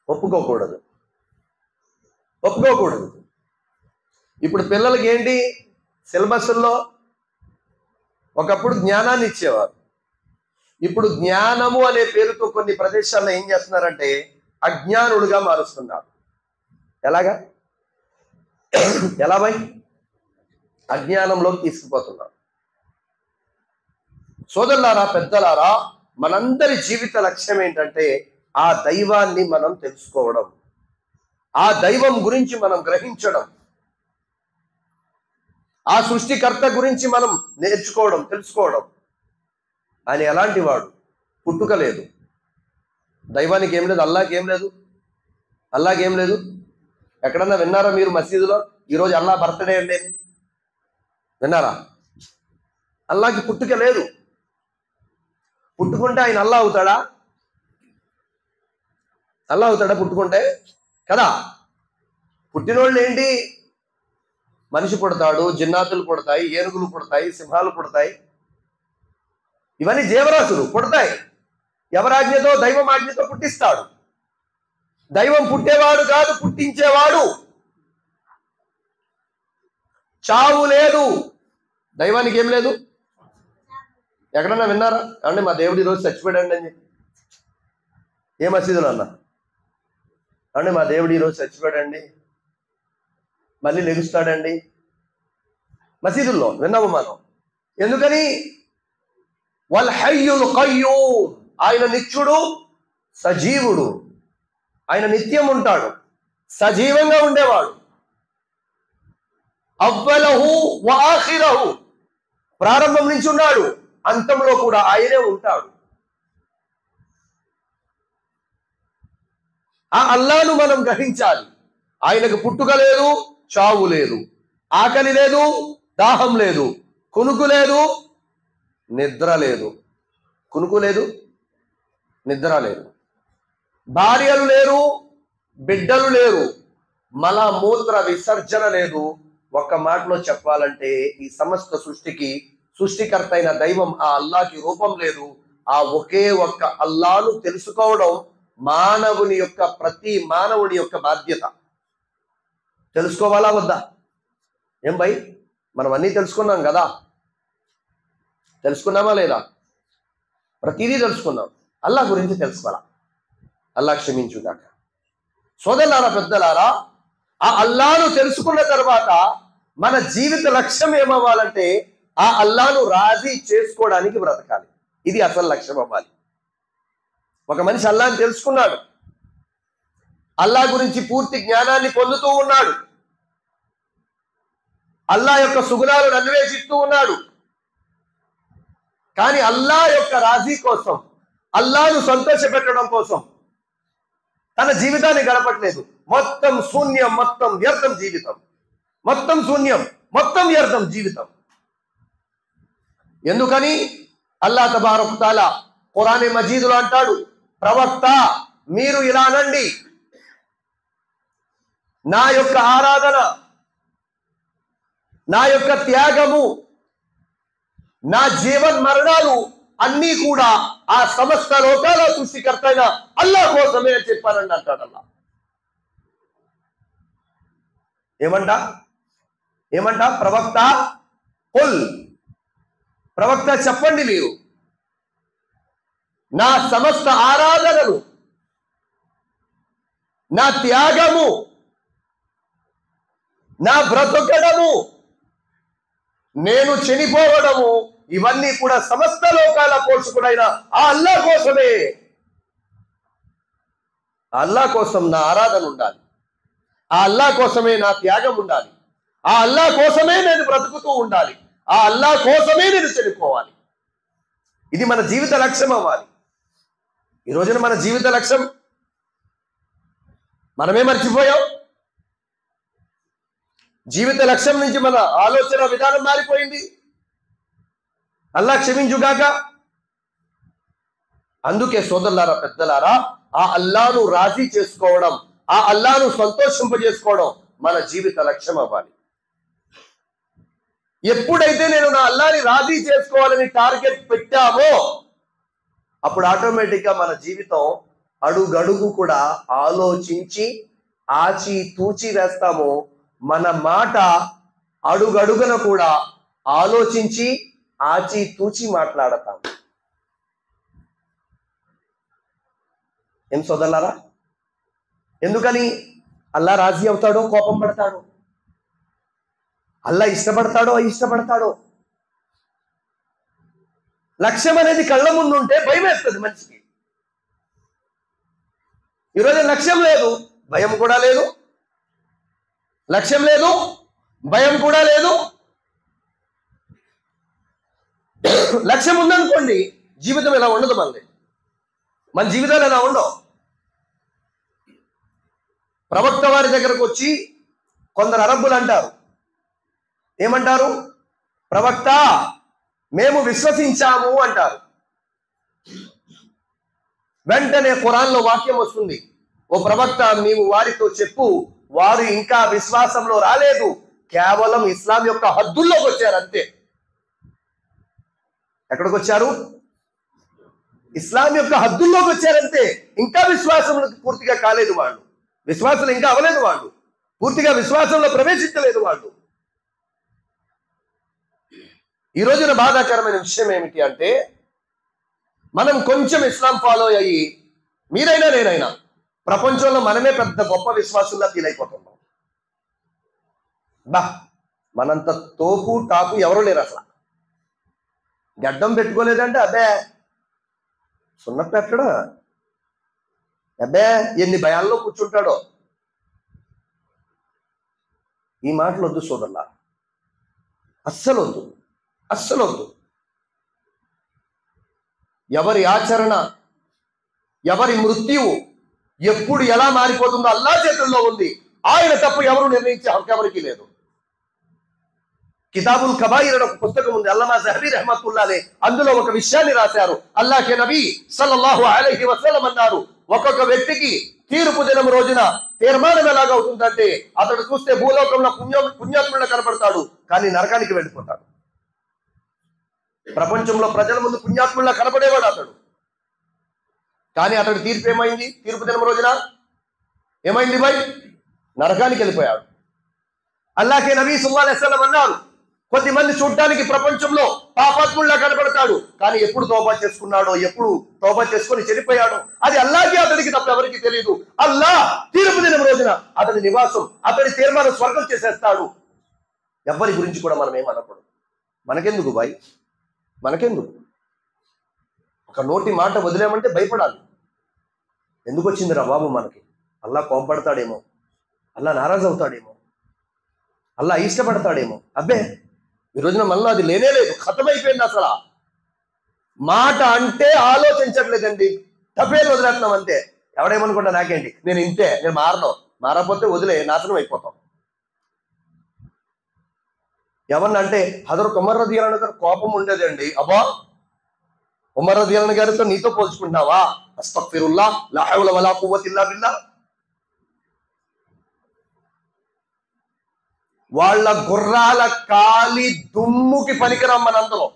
ఒప్పుకోకూడదు. ఇప్పుడు పిల్లలకి ఏంటి సిలబస్లో? ఒకప్పుడు జ్ఞానాన్ని ఇచ్చేవారు, ఇప్పుడు జ్ఞానము అనే పేరుతో కొన్ని ప్రదేశాల్లో ఏం చేస్తున్నారంటే అజ్ఞానులుగా మారుస్తున్నారు. ఎలాగా? ఎలా భయ్? అజ్ఞానంలోకి తీసుకుపోతున్నారు. సోదరులారా, పెద్దలారా, మనందరి జీవిత లక్ష్యం ఏంటంటే ఆ దైవాన్ని మనం తెలుసుకోవడం, ఆ దైవం గురించి మనం గ్రహించడం, ఆ సృష్టికర్త గురించి మనం నేర్చుకోవడం, తెలుసుకోవడం. ఆయన ఎలాంటి వాడు? పుట్టుక లేదు, దైవానికి ఏం లేదు, అల్లాకి ఏం లేదు, అల్లాకి ఏం లేదు. ఎక్కడన్నా విన్నారా మీరు మసీదులో ఈరోజు అల్లా బర్త్డే అండి విన్నారా? అల్లాకి పుట్టుక లేదు. పుట్టుకుంటే ఆయన అల్లా అవుతాడా? అల్లా అవుతాడా పుట్టుకుంటే? కదా. పుట్టినోళ్ళు ఏంటి? మనిషి పుడతాడు, జిన్నాతులు పుడతాయి, ఏనుగులు పుడతాయి, సింహాలు పుడతాయి. ఇవన్నీ జీవరాశులు పుడతాయి. ఎవరాజ్ఞతో? దైవం ఆజ్ఞతో పుట్టిస్తాడు. దైవం పుట్టేవాడు కాదు, పుట్టించేవాడు. చావు లేదు, దైవానికి ఏం లేదు. ఎక్కడన్నా విన్నారా? అంటే మా దేవుడు ఈరోజు చచ్చిపోయాడండి అని చెప్పి ఏ మసీదులో అన్నా? అంటే మా దేవుడు ఈరోజు చచ్చిపోయాడండి, మళ్ళీ లెగుస్తాడండి. మసీదుల్లో విన్నాము మనం. ఎందుకని? వల్ హయ్యుల్ ఖయ్యూమ్, ఆయన నిత్యుడు, సజీవుడు. ఆయన నిత్యం ఉంటాడు, సజీవంగా ఉండేవాడు. అవ్వలహు వ ఆఖిరహు, ప్రారంభం నుంచి ఉన్నాడు, అంతంలో కూడా ఆయనే ఉంటాడు. ఆ అల్లాను మనం గ్రహించాలి. ఆయనకు పుట్టుక లేదు, చావు లేదు, ఆకలి లేదు, దాహం లేదు, కునుకు లేదు, నిద్ర లేదు. కునుకు లేదు, నిద్ర లేదు. భార్యలు లేరు, బిడ్డలు లేరు, మల మూత్ర విసర్జన లేదు. ఒక్క మాటలో చెప్పాలంటే ఈ సమస్త సృష్టికి సృష్టికర్త అయిన దైవం ఆ అల్లాకి రూపం లేదు. ఆ ఒకే ఒక్క అల్లాను తెలుసుకోవడం మానవుని యొక్క, ప్రతి మానవుని యొక్క బాధ్యత. తెలుసుకోవాలా వద్దా? ఏం భయ్, మనం అన్నీ తెలుసుకున్నాం కదా? తెలుసుకున్నామా లేదా? ప్రతిదీ తెలుసుకున్నాం. అల్లా గురించి తెలుసుకోవాలా. అల్లా క్షమించుగాక. సోదరులారా, పెద్దలారా, ఆ అల్లాను తెలుసుకున్న తర్వాత మన జీవిత లక్ష్యం ఏమవ్వాలంటే ఆ అల్లాను రాజీ చేసుకోవడానికి బ్రతకాలి. ఇది అసలు లక్ష్యం అవ్వాలి. ఒక మనిషి అల్లాని తెలుసుకున్నాడు, అల్లా గురించి పూర్తి జ్ఞానాన్ని పొందుతూ ఉన్నాడు, అల్లా యొక్క సుగుణాలను అన్వేషిస్తూ ఉన్నాడు. కానీ అల్లా యొక్క రాజీ కోసం, అల్లాను సంతోషపెట్టడం కోసం తన జీవితాన్ని గడపట్లేదు. మొత్తం శూన్యం, మొత్తం వ్యర్థం జీవితం, మొత్తం శూన్యం, మొత్తం వ్యర్థం జీవితం. ఎందుకని? అల్లా తబారక తఆలా ఖురాన్ మజీదులో అంటాడు, ప్రవక్త మీరు ఇలా అనండి, నా యొక్క ఆరాధన, నా యొక్క త్యాగము, నా జీవన్ మరణాలు అన్నీ కూడా ఆ సమస్త లోకాల సృష్టికర్త అయిన అల్లా కోసమే అని చెప్పారండి అంటాడు అల్లా. ఏమంట ప్రవక్త? కుల్, ప్రవక్త చెప్పండి, మీరు నా సమస్త ఆరాధనలు, నా త్యాగము, నా బ్రతుకడము, నేను చనిపోవడము, ఇవన్నీ కూడా సమస్త లోకాల పోషకుడైన ఆ అల్లా కోసమే. ఆ అల్లా కోసం నా ఆరాధన ఉండాలి, ఆ అల్లా కోసమే నా త్యాగం ఉండాలి, ఆ అల్లా కోసమే నేను బ్రతుకుతూ ఉండాలి, ఆ అల్లా కోసమే నేను చనిపోవాలి. ఇది మన జీవిత లక్ష్యం అవ్వాలి. ఈ రోజున మన జీవిత లక్ష్యం మనమే మర్చిపోయాం. జీవిత లక్ష్యం నుంచి మన ఆలోచన విధానం మారిపోయింది. అల్లా క్షమించుగాక. అందుకే సోదరులారా, పెద్దలారా, ఆ అల్లాను రాజీ చేసుకోవడం, ఆ అల్లాను సంతోషింపజేసుకోవడం మన జీవిత లక్ష్యం అవ్వాలి. ఎప్పుడైతే నేను నా అల్లాని రాజీ చేసుకోవాలని టార్గెట్ పెట్టామో అప్పుడు ఆటోమేటిక్గా మన జీవితం అడుగడుగు కూడా ఆలోచించి ఆచి తూచి వేస్తాము. మన మాట అడుగడుగున కూడా ఆలోచించి ఆచి తూచి మాట్లాడతాం. ఏం సోదరులారా? ఎందుకని? అల్లా రాజీ అవుతాడో కోపం పడతాడో, అల్లా ఇష్టపడతాడో అయిష్టపడతాడో. లక్ష్యం అనేది కళ్ళ ముందు ఉంటే భయం వేస్తుంది మనిషికి. ఈరోజు లక్ష్యం లేదు, భయం కూడా లేదు. లక్ష్యం లేదు, భయం కూడా లేదు. లక్ష్యం ఉందనుకోండి, జీవితం ఎలా ఉండదు మన జీవితాలు ఎలా ఉండవు. ప్రవక్త వారి దగ్గరకు వచ్చి కొందరు అరబ్బులు అంటారు, ఏమంటారు? ప్రవక్త, మేము విశ్వసించాము అంటారు. వెంటనే ఖురాన్లో వాక్యం వస్తుంది, ఓ ప్రవక్త నీవు వారితో చెప్పు, వారు ఇంకా విశ్వాసంలో రాలేదు, కేవలం ఇస్లాం యొక్క హద్దుల్లోకి వచ్చారు అంతే. ఎక్కడికి వచ్చారు? ఇస్లాం యొక్క హద్దుల్లోకి వచ్చారంతే. ఇంకా విశ్వాసంలో పూర్తిగా కాలేదు వాళ్ళు, విశ్వాసం ఇంకా అవ్వలేదు వాళ్ళు, పూర్తిగా విశ్వాసంలో ప్రవేశించలేదు వాళ్ళు. ఈ రోజున బాధాకరమైన విషయం ఏమిటి అంటే, మనం కొంచెం ఇస్లాం ఫాలో అయ్యి, మీరైనా నేనైనా, ప్రపంచంలో మనమే పెద్ద గొప్ప విశ్వాసంగా ఫీల్ అయిపోతున్నాం. మనంత తోపు టాపు ఎవరూ లేరు అసలు. గడ్డం పెట్టుకోలేదంటే అబ్బే సున్న పెట్టడా, అబ్బే ఎన్ని భయాల్లో కూర్చుంటాడో. ఈ మాటలు వద్దు సోదరులా, అస్సలు వద్దు, అస్సలు వద్దు. ఎవరి ఆచరణ, ఎవరి మృత్యువు ఎప్పుడు ఎలా మారిపోతుందో అల్లాహ్ చేతుల్లో ఉంది. ఆయన తప్ప ఎవరు నిర్ణయించే హక్కు ఎవరికి లేదు. కితాబుల్ కబాయిర్ అనే ఒక పుస్తకం ఉంది, అల్లమా జహబీ రహమతుల్లాహ్ అలైహి. అందులో ఒక విషయాన్ని రాశారు. అల్లాహ్ నబీ సల్లల్లాహు అలైహి వసల్లం అన్నారు, ఒక్కొక్క వ్యక్తికి తీర్పు దినం రోజున తీర్మానం ఎలాగవుతుందంటే, అతడు చూస్తే భూలోకంలో పుణ్యాత్ముడిగా కనపడతాడు, కానీ నరకానికి వెళ్ళిపోతాడు. ప్రపంచంలో ప్రజల ముందు పుణ్యాత్ముడిగా కనపడేవాడు అతడు, కానీ అతడు తీర్పు ఏమైంది? తీర్పు దినం రోజున ఏమైంది భయ్? నరకానికి వెళ్ళిపోయాడు. అల్లాహ్ నబీ సల్లల్లాహు అలైహి వసల్లం అన్నారు, కొద్దిమంది చూడటానికి ప్రపంచంలో పాపాత్ముల్లా కనపడతాడు, కానీ ఎప్పుడు తౌబా చేసుకున్నాడో, ఎప్పుడు తౌబా చేసుకొని చనిపోయాడో అది అల్లాహ్కి అతడికి తప్ప ఎవరికి తెలియదు. అల్లాహ్ తీర్పు దినం రోజున అతడి నివాసం, అతడి తీర్మానం స్వర్గం చేసేస్తాడు. ఎవరి గురించి కూడా మనం ఏమనకూడదు. మనకెందుకు బాయ్, మనకెందుకు? ఒక నోటి మాట వదిలేమంటే భయపడాలి. ఎందుకు వచ్చిందిరా బాబు మనకి? అల్లాహ్ కోపడతాడేమో, అల్లాహ్ నారాజు అవుతాడేమో, అల్లాహ్ ఇష్టపడతాడేమో. అబ్బే ఈ రోజున మనలో అది లేనే లేదు, ఖతమైపోయింది అసలు. మాట అంటే ఆలోచించట్లేదండి, తప్పేది వదిలేస్తున్నాం అంతే. ఎవడేమనుకుంటా నాకేంటి, నేను ఇంతే, నేను మారపోతే వదిలే, నాశనం అయిపోతాం. ఎవరిని అంటే హజరత్ ఉమర్ రదియల్లాహు అన్హు గారు కోపం ఉండేదండి. అబ్బా ఉమర్ రదియల్లాహు అన్హు గారితో నీతో పోల్చుకుంటున్నావా? అస్తగ్ఫిరుల్లాహ్, లా హౌల వలా ఖువ్వత ఇల్లా బిల్లాహ్. వాళ్ళ గుర్రాల కాలి దుమ్ముకి పనికిరాం మనందరం.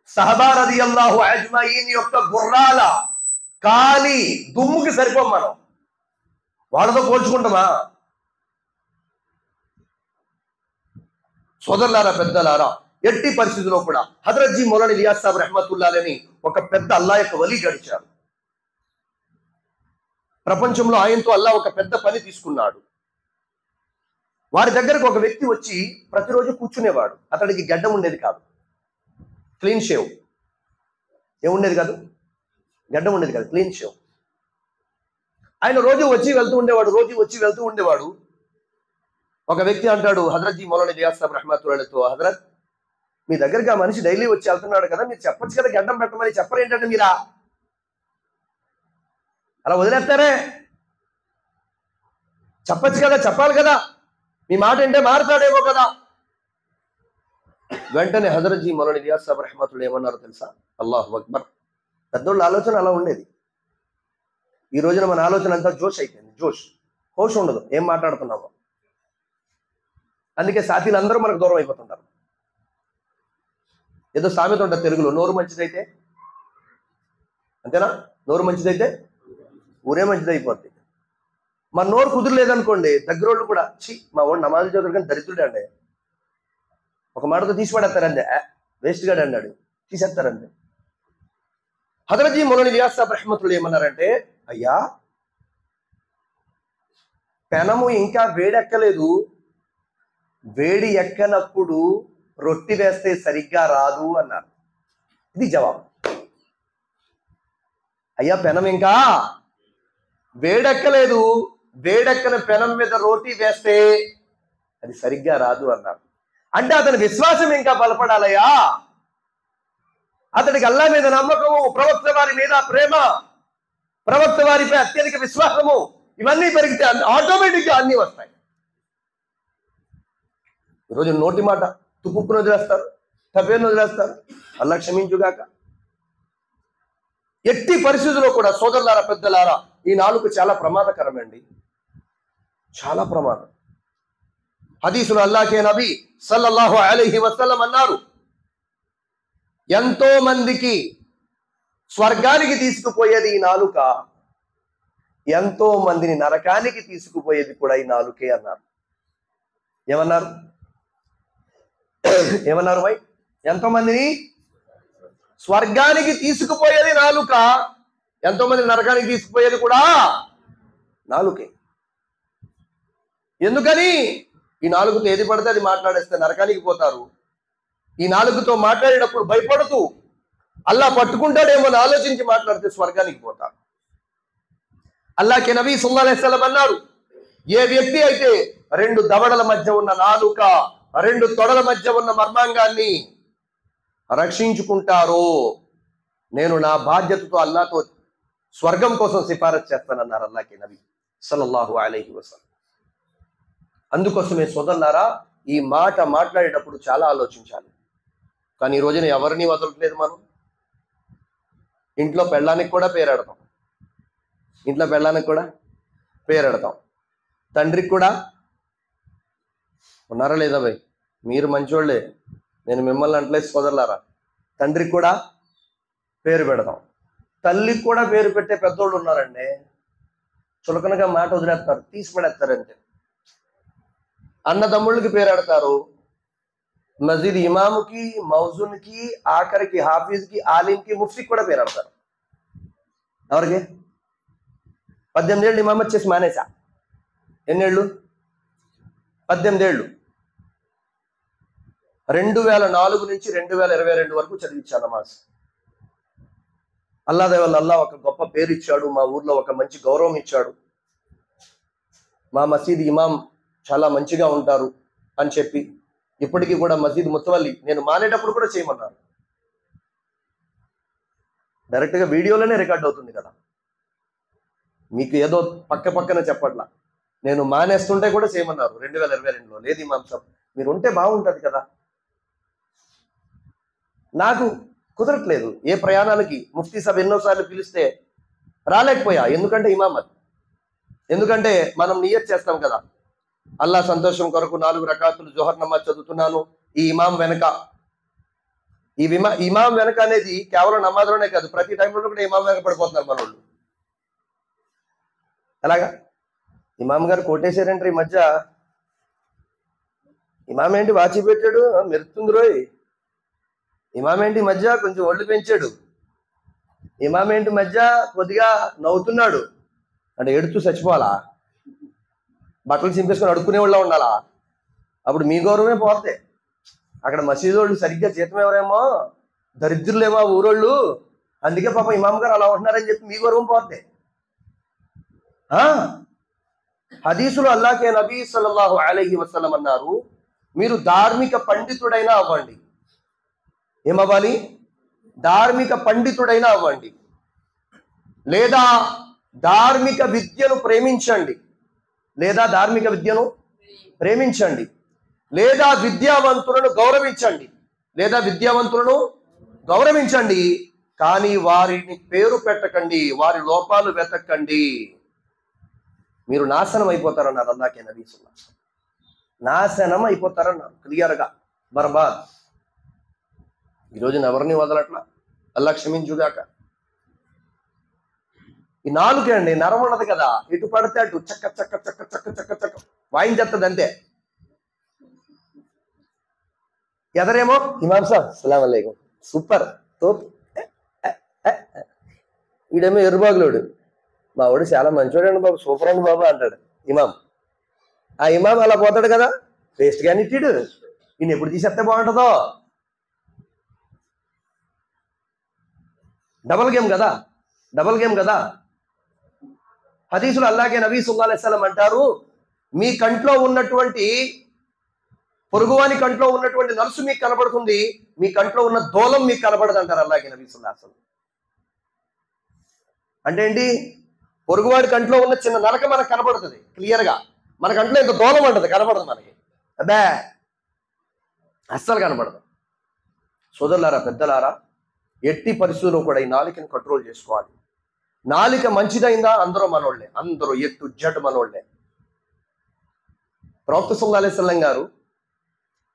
సహబా రదియల్లాహు అజ్మయీన్ యొక్క గుర్రాల కాలి దుమ్ముకి సరిపోం మనం. వాళ్ళతో పోల్చుకుంటామా? సోదరులారా, పెద్దలారా, ఎట్టి పరిస్థితుల్లో కూడా హజరత్ జీ మౌలానా ఇలియాస్ సాబ్ రహమతుల్లాహ్ అలైహి ఒక పెద్ద అల్లాహ్ యొక్క వలి గడిచారు. ప్రపంచంలో ఆయనతో అల్లాహ్ ఒక పెద్ద పని తీసుకున్నాడు. వారి దగ్గరకు ఒక వ్యక్తి వచ్చి ప్రతిరోజు కూర్చునేవాడు. అతడికి గడ్డం ఉండేది కాదు, క్లీన్ షేవ్. ఏముండేది కాదు? గడ్డం ఉండేది కాదు, క్లీన్ షేవ్. ఆయన రోజు వచ్చి వెళ్తూ ఉండేవాడు. ఒక వ్యక్తి అంటాడు హజరత్ జీ మౌలానా ఇలియాస్ సాబ్ రహమతుల్లాహ్ అలైహితో, హజరత్ మీ దగ్గరికి ఆ మనిషి డైలీ వచ్చి వెళ్తున్నాడు కదా, మీరు చెప్పచ్చు కదా గడ్డం పెట్టమని. చెప్పరేంటంటే మీరా అలా వదిలేస్తారే? చెప్పచ్చు కదా, చెప్పాలి కదా, మీ మాట అంటే మారుతాడేమో కదా. వెంటనే హజరత్ జీ మౌలానా ఇలియాస్ సాబ్ రహమతుల్లాహ్ ఏమన్నారో తెలుసా? అల్లాహు అక్బర్. పెద్దోళ్ళ ఆలోచన అలా ఉండేది. ఈ రోజున మన ఆలోచన అంతా జోష్ అయిపోయింది, హోష్ ఉండదు, ఏం మాట్లాడుతున్నామో. అందుకే సాథీలు అందరూ మనకు దూరం అయిపోతుంటారు. ఏదో సామెత ఉంటుంది తెలుగులో, నోరు మంచిదైతే, అంతేనా? నోరు మంచిదైతే ఊరే మంచిదైపోద్ది. మన నోరు కుదురలేదనుకోండి, దగ్గరోళ్ళు కూడా మా వాడు నమాజు చదువుతాడు కానీ దరిద్రుడే అండి, ఒక మాటతో తీసి పడేస్తారండి, వేస్ట్ గాడు అన్నాడు, తీసేస్తారండి. హజరత్ జీ మౌలానా ఇలియాస్ సాబ్ రహమతుల్లాహ్ ఏమన్నారంటే, అయ్యా పెనము ఇంకా వేడెక్కలేదు, వేడి ఎక్కనప్పుడు రొట్టి వేస్తే సరిగ్గా రాదు అన్నారు. ఇది జవాబు. అయ్యా పెనం ఇంకా వేడెక్కలేదు, వేడెక్కన పెనం మీద రోటీ వేస్తే అది సరిగ్గా రాదు అన్నారు. అంటే అతని విశ్వాసం ఇంకా బలపడాలయ్యా. అతడికి అల్లా మీద నమ్మకము, ప్రవక్త వారి మీద ప్రేమ, ప్రవక్త వారిపై అత్యధిక విశ్వాసము, ఇవన్నీ పెరిగితే ఆటోమేటిక్గా అన్నీ వస్తాయి. ఈరోజు నోటి మాట తుప్పును వదిలేస్తారు, తప్పేను వదిలేస్తారు. అల్లా క్షమించుగాక. ఎట్టి పరిస్థితుల్లో కూడా సోదరులారా, పెద్దలారా, ఈ నాలుగు చాలా ప్రమాదకరమండి, చాలా ప్రమాదం. హదీసులో అల్లాహ్కే నబీ సల్లల్లాహు అలైహి వసల్లం అన్నారు, ఎంతో మందికి స్వర్గానికి తీసుకుపోయేది ఈ నాలుక, ఎంతో మందిని నరకానికి తీసుకుపోయేది కూడా ఈ నాలుకే అన్నారు. ఏమన్నారు? ఏమన్నారు భయ్? ఎంతో మందిని స్వర్గానికి తీసుకుపోయేది నాలుక, ఎంతో మంది నరకానికి తీసుకుపోయేది కూడా నాలుకే. ఎందుకని? ఈ నాలుగుతో ఏది పడితే అది మాట్లాడేస్తే నరకానికి పోతారు. ఈ నాలుగుతో మాట్లాడేటప్పుడు భయపడుతూ అల్లా పట్టుకుంటాడేమో అని ఆలోచించి మాట్లాడితే స్వర్గానికి పోతారు. అల్లాహ్కే నబీ సల్లల్లాహు అలైహి వసల్లం అన్నారు, ఏ వ్యక్తి అయితే రెండు దవడల మధ్య ఉన్న నాలుక, రెండు తొడల మధ్య ఉన్న మర్మాంగాన్ని రక్షించుకుంటారో నేను నా బాధ్యతతో అల్లాతో స్వర్గం కోసం సిఫారసు చేస్తానన్నారు అల్లాహ్కే నబీ సల్లల్లాహు అలైహి వసల్లం. అందుకోసమే సోదరులారా, ఈ మాట మాట్లాడేటప్పుడు చాలా ఆలోచించాలి. కానీ ఈ రోజున ఎవరిని వదలట్లేదు. మనం ఇంట్లో పెళ్ళానికి కూడా పేరెడతాం, ఇంట్లో పెళ్ళానికి కూడా పేరెడతాం, తండ్రికి కూడా. ఉన్నారా లేదా భయ్? మీరు మంచోళ్ళే, నేను మిమ్మల్ని అంటలేదు సోదరులారా. తండ్రికి కూడా పేరు పెడతాం, తల్లికి కూడా పేరు పెట్టే పెద్దోళ్ళు ఉన్నారండి. చులకనగా మాట వదిలేస్తారు, తీసి పడేస్తారంటే. అన్నదమ్ముళ్ళకి పేరు పెడతారు, మస్జిద్ ఇమాముకి, మౌజున్కి, ఆఖరికి హాఫీజ్కి, ఆలింకి, ముఫ్తీకి కూడా పేరు పెడతారు. ఎవరికి? 18 ఏళ్ళు ఇమామత్ చేసి మానేసా. ఎన్నేళ్ళు? 18 ఏళ్ళు. 2004 నుంచి 2022 వరకు చదివించాను నమాజ్. అల్లా దయ వల్ల అల్లా ఒక గొప్ప పేరు ఇచ్చాడు, మా ఊర్లో ఒక మంచి గౌరవం ఇచ్చాడు. మా మసీద్ ఇమాం చాలా మంచిగా ఉంటారు అని చెప్పి ఇప్పటికీ కూడా మసీద్ ముతవల్లి నేను మానేటప్పుడు కూడా చేయమన్నారు. డైరెక్ట్గా వీడియోలోనే రికార్డ్ అవుతుంది కదా, మీకు ఏదో పక్కన చెప్పట్లా. నేను మానేస్తుంటే కూడా చేయమన్నారు 2022లో. లేదు ఇమాం సాబ్ మీరు ఉంటే బాగుంటుంది కదా. నాకు కుదరట్లేదు. ఏ ప్రయాణాలకి ముఫ్తీ సాబ్ ఎన్నోసార్లు పిలిస్తే రాలేకపోయా. ఎందుకంటే ఇమామత్, ఎందుకంటే మనం నియత్ చేస్తాం కదా, అల్లా సంతోషం కొరకు 4 రకాతులు జోహర్ నమాజ్ చదువుతున్నాను ఈ ఇమాం వెనక. ఈ ఇమాం వెనక అనేది కేవలం నమాజ్లోనే కాదు, ప్రతి టైంలో కూడా ఇమాం వెనక పడిపోతున్నారు మనోళ్ళు. అలాగా ఇమాం గారు కోటేశారంటారు ఈ మధ్య. ఇమాం ఏంటి వాచి పెట్టాడు, మెరుతుంది రోయ్. ఇమాం ఏంటి మధ్య కొంచెం ఒళ్ళు పెంచాడు. ఇమాం ఏంటి మధ్య కొద్దిగా నవ్వుతున్నాడు. అంటే ఎడుతూ చచ్చిపోవాలా? బట్టలు చింపేసుకొని అడుక్కునే వాళ్ళ ఉండాలా? అప్పుడు మీ గౌరవమే పోతే. అక్కడ మసీదు వాళ్ళు సరిగ్గా జీతం ఎవరేమో దరిద్రులేమో ఊరోళ్ళు, అందుకే పాపం ఇమాం గారు అలా ఉంటున్నారని చెప్పి మీ గౌరవం పోతే. హదీసులో అల్లాహ్కే నబీ సల్లల్లాహు అలైహి వసల్లం అన్నారు, మీరు ధార్మిక పండితుడైనా అవ్వండి. ఏమవ్వాలి? ధార్మిక పండితుడైనా అవ్వండి, లేదా ధార్మిక విద్యను ప్రేమించండి, లేదా ధార్మిక విద్యను ప్రేమించండి, లేదా విద్యావంతులను గౌరవించండి, లేదా విద్యావంతులను గౌరవించండి. కానీ వారిని పేరు పెట్టకండి, వారి లోపాలు వెతకండి, మీరు నాశనం అయిపోతారన్నారు అల్లాహ్కే నబీ సల్లల్లాహు అలైహి వసల్లం. నాశనం అయిపోతారన్నారు క్లియర్గా, బర్బాద్. ఈరోజు ఎవరిని వదలట్లా, అల్లా క్షమించుగాక. ఈ నాలుకే అండి, నరం ఉన్నది కదా, ఎటు పడితే అటు చక్క చక్క చక్క చక్క చక్క చక్క వాయించేస్తుంది అంతే. ఎదరేమో ఇమాం సాబ్ సలాం అలైకుం సూపర్ తో, వీడేమో ఎరుబాగులోడు, మా వాడు చాలా మంచివాడు అండి బాబు, సూపర్ అండి బాబు అంటాడు ఇమాం. ఆ ఇమాం అలా పోతాడు కదా, వేస్ట్ కానీ ఇట్టాడు. ఈయన ఎప్పుడు తీసేస్తే బాగుంటుందో. డబల్ గేమ్ కదా. హదీసులు అల్లాగే నబీ సల్లల్లాహు అలైహి వసల్లం అంటారు, మీ కంట్లో ఉన్నటువంటి పొరుగువాని కంట్లో ఉన్నటువంటి నలుసు మీకు కనబడుతుంది, మీ కంట్లో ఉన్న దూలం మీకు కనబడదు అంటారు అల్లాగే నబీ సల్లల్లాహు అలైహి వసల్లం. అంటే ఏంటి? పొరుగువాడి కంట్లో ఉన్న చిన్న నలక మనకు కనబడుతుంది క్లియర్గా, మన కంట్లో ఇంత దూలం ఉంటుంది కనబడదు మనకి, అబ్బే అస్సలు కనబడదు. సోదరులారా, పెద్దలారా, ఎట్టి పరిస్థితుల్లో కూడా ఈ నాలికని కంట్రోల్ చేసుకోవాలి. నాలిక మంచిదైందా అందరూ మనోళ్లే, అందరూ ఎట్టు జట్టు మనోళ్లే. ప్రవక్త సల్లల్లాహు అలైహి వసల్లం గారు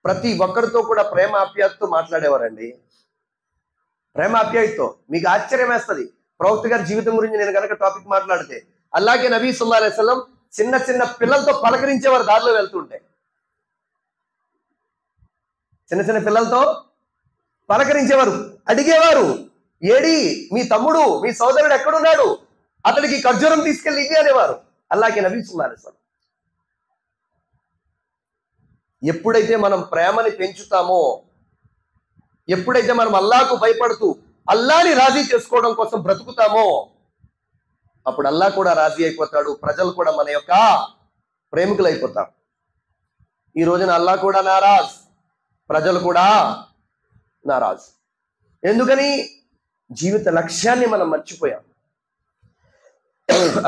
ప్రతి ఒక్కరితో కూడా ప్రేమ ఆప్యాయతతో మాట్లాడేవారండి. ప్రేమ ఆప్యాయతతో. మీకు ఆశ్చర్యం వేస్తుంది ప్రవక్త గారి జీవితం గురించి నేను కనుక టాపిక్ మాట్లాడితే. అలాగే నబీ సల్లల్లాహు అలైహి వసల్లం చిన్న చిన్న పిల్లలతో పలకరించేవారు దారిలో వెళ్తుంటే. చిన్న చిన్న పిల్లలతో పలకరించేవారు, అడిగేవారు, ఏడి మీ తమ్ముడు మీ సోదరుడు ఎక్కడున్నాడు, అతడికి ఖర్జూరం తీసుకెళ్ళి ఇవి అనేవారు అల్లాహ్కి నబీ సల్లల్లాహు అలైహి వసల్లం. ఎప్పుడైతే మనం ప్రేమని పెంచుతామో, ఎప్పుడైతే మనం అల్లాహకు భయపడుతూ అల్లాని రాజీ చేసుకోవడం కోసం బ్రతుకుతామో, అప్పుడు అల్లాహ్ కూడా రాజీ అయిపోతాడు, ప్రజలు కూడా మన యొక్క ప్రేమికులు అయిపోతారు. ఈ రోజున అల్లాహ్ కూడా నారాజ్, ప్రజలు కూడా నారాజ్. ఎందుకని? జీవిత లక్ష్యాన్ని మనం మర్చిపోయాం.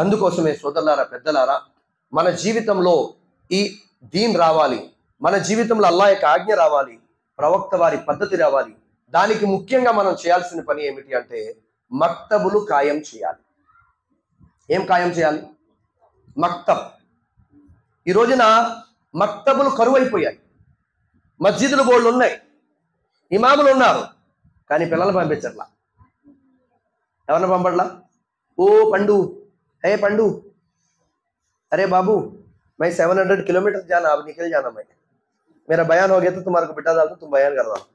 అందుకోసమే సోదరులారా, పెద్దలారా, మన జీవితంలో ఈ దీన్ రావాలి, మన జీవితంలో అల్లాహ్ యొక్క ఆజ్ఞ రావాలి, ప్రవక్త వారి పద్ధతి రావాలి. దానికి ముఖ్యంగా మనం చేయాల్సిన పని ఏమిటి అంటే మక్తబులు ఖాయం చేయాలి. ఏం ఖాయం చేయాలి? మక్తబ్. ఈ రోజున మక్తబులు కరువైపోయాయి. మస్జిదులు బోర్డులు ఉన్నాయి, ఇమాములు ఉన్నారు, కానీ పిల్లలు పంపించట్లా. ఎవరిని పంపట్లా? ఓ పండు, హే పండు, अरे बाबू मैं 700 किलोमीटर जाना, अब निकल जाना, मैं मेरा बयान हो गया तो तुम्हारे को बिठा डाल दूं, तुम बयान कर रहा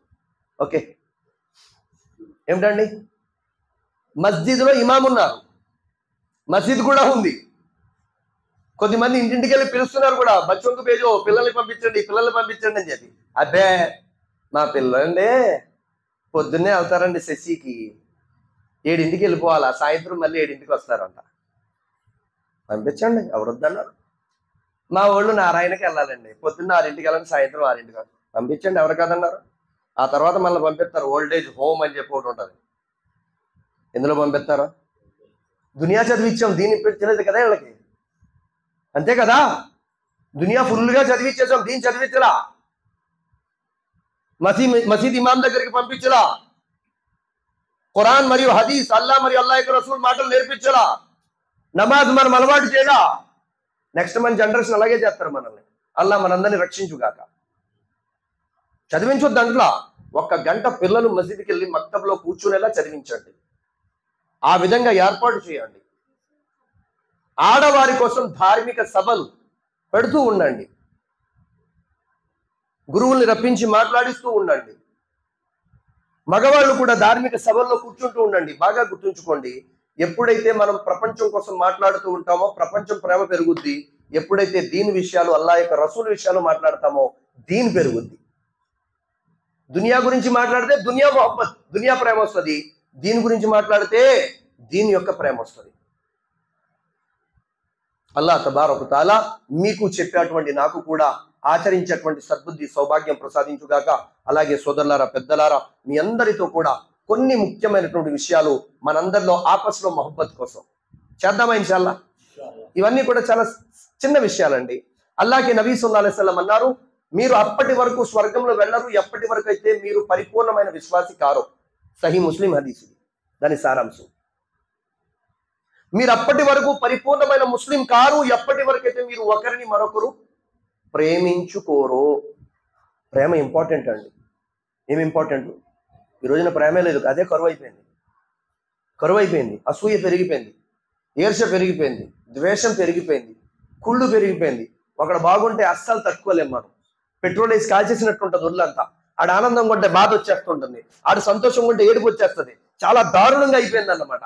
ఓకే. ఏమిటండి? మస్జిద్లో ఇమాం ఉన్నారు, మస్జిద్ కూడా ఉంది, కొద్దిమంది ఇంటింటికి వెళ్ళి పిలుస్తున్నారు కూడా, బచ్చోంకు పేజో, పిల్లల్ని పంపించండి అని చెప్పి. అబ్బే మా పిల్లలండి పొద్దున్నే వెళ్తారండి శశికి, 7ంటికి వెళ్ళిపోవాలా, సాయంత్రం మళ్ళీ 7ంటికి వస్తారంట. పంపించండి, ఎవరు వద్దన్నారు? మా వాళ్ళు నారాయణకి వెళ్ళాలండి, పొద్దున్న 6ంటికి వెళ్ళండి, సాయంత్రం 6ంటికి పంపించండి, ఎవరు కాదన్నారు? ఆ తర్వాత మళ్ళీ పంపిస్తారు ఓల్డేజ్ హోమ్ అని చెప్పి ఒకటి ఉంటుంది. ఎందులో పంపిస్తారో? దునియా చదివించాం, దీన్ని పెట్టలేదు కదా వీళ్ళకి, అంతే కదా? దునియా ఫుల్గా చదివించేసాం, దీన్ని చదివించలా. మసీద్ ఇమాం దగ్గరికి పంపించలా. ఖురాన్ మరియు హదీస్, అల్లాహ్ మరియు అల్లాహ్ యొక్క రసూల్ మాటలు నేర్పించలా. నమాజ్ మనం అలవాటు చేయలా. నెక్స్ట్ మన జనరేషన్ అలాగే చేస్తారు మనల్ని. అల్లాహ్ మనందరినీ రక్షించుగాక. చదివించొద్దు అంట్లా. 1 గంట పిల్లలు మసీదుకి వెళ్ళి మక్తబ్లో కూర్చునేలా చదివించండి. ఆ విధంగా ఏర్పాటు చేయండి. ఆడవారి కోసం ధార్మిక సభలు పెడుతూ ఉండండి, గురువుల్ని రప్పించి మాట్లాడిస్తూ ఉండండి. మగవాళ్ళు కూడా ధార్మిక సభల్లో కూర్చుంటూ ఉండండి. బాగా గుర్తుంచుకోండి, ఎప్పుడైతే మనం ప్రపంచం కోసం మాట్లాడుతూ ఉంటామో ప్రపంచం ప్రేమ పెరుగుద్ది. ఎప్పుడైతే దీని విషయాలు, అల్లాహ్ యొక్క రసూల్ విషయాలు మాట్లాడతామో దీని పెరుగుద్ది. దునియా గురించి మాట్లాడితే దునియా మొహబ్బత్, దునియా ప్రేమ వస్తుంది. దీని గురించి మాట్లాడితే దీని యొక్క ప్రేమ వస్తుంది. అల్లాహ్ తబారక తఆలా మీకు చెప్పేటువంటి నాకు కూడా ఆచరించేటువంటి సద్బుద్ధి సౌభాగ్యం ప్రసాదించుగాక. అలాగే సోదరులారా, పెద్దలారా, మీ అందరితో కూడా కొన్ని ముఖ్యమైనటువంటి విషయాలు మనందరిలో ఆపస్లో మొహబ్బత్ కోసం చేద్దామా ఇన్షాల్లా. ఇవన్నీ కూడా చాలా చిన్న విషయాలండి. అల్లాహ్కి నబీ సల్లల్లాహు అలైహి వసల్లం అన్నారు, మీరు అప్పటి వరకు స్వర్గంలో వెళ్ళరు ఎప్పటి వరకు అయితే మీరు పరిపూర్ణమైన విశ్వాసి కారో. సహీ ముస్లిం హదీస్, దాని సారాంశం. మీరు అప్పటి వరకు పరిపూర్ణమైన ముస్లిం కారు ఎప్పటి వరకు అయితే మీరు ఒకరిని మరొకరు ప్రేమించుకోరో. ప్రేమ ఇంపార్టెంట్ అండి. ఏమి ఇంపార్టెంట్? ఈ రోజున ప్రేమే లేదు, అదే కరువు అయిపోయింది. అసూయ పెరిగిపోయింది, ఈర్ష్య పెరిగిపోయింది, ద్వేషం పెరిగిపోయింది, కుళ్ళు పెరిగిపోయింది. ఒకడు బాగుంటే అస్సలు తట్టుకోలేం మనం. పెట్రోల్ వేసి కాల్చేసినట్టు ఉంటుంది ఒళ్ళంతా. ఆడ ఆనందం కొంటే బాధ వచ్చేస్తుంటుంది, ఆడు సంతోషం కొంటే ఏడుపు వచ్చేస్తుంది. చాలా దారుణంగా అయిపోయింది అన్నమాట.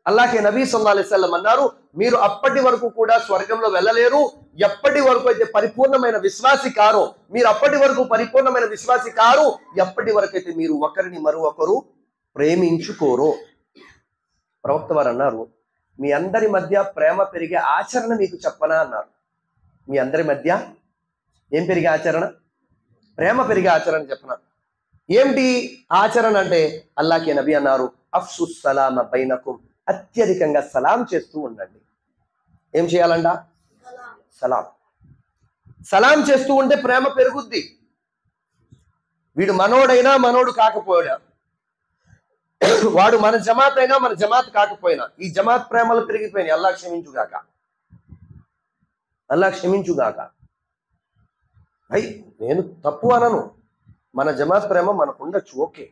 అల్లాహ్కి నబీ సల్లల్లాహు అలైహి వసల్లం అన్నారు, మీరు అప్పటి వరకు కూడా స్వర్గంలో వెళ్ళలేరు ఎప్పటి వరకు అయితే పరిపూర్ణమైన విశ్వాసి కారో, మీరు అప్పటి వరకు పరిపూర్ణమైన విశ్వాసి కారు ఎప్పటి వరకు అయితే మీరు ఒకరిని మరొకరు ప్రేమించుకోరో. ప్రవక్త వారు అన్నారు, మీ అందరి మధ్య ప్రేమ పెరిగే ఆచరణ మీకు చెప్పనా అన్నారు. మీ అందరి మధ్య ఏం పెరిగే ఆచరణ? ప్రేమ పెరిగే ఆచరణ చెప్పనా. ఏమిటి ఆచరణ అంటే అల్లాహ్కే నబీ అన్నారు, అఫ్సు సలామ బైనకుం, అత్యధికంగా సలాం చేస్తూ ఉండండి. ఏం చేయాలంట? సలాం. సలాం చేస్తూ ఉంటే ప్రేమ పెరుగుద్ది. వీడు మనోడైనా మనోడు కాకపోయినా, వాడు మన జమాత్ అయినా మన జమాత్ కాకపోయినా, ఈ జమాత్ ప్రేమలు పెరిగిపోయినాయి. అల్లాహ్ క్షమించుగాక, అల్లాహ్ క్షమించుగాక. అయ్యి నేను తప్పు అనను, మన జమాత్ ప్రేమ మనకు ఉండొచ్చు, ఓకే.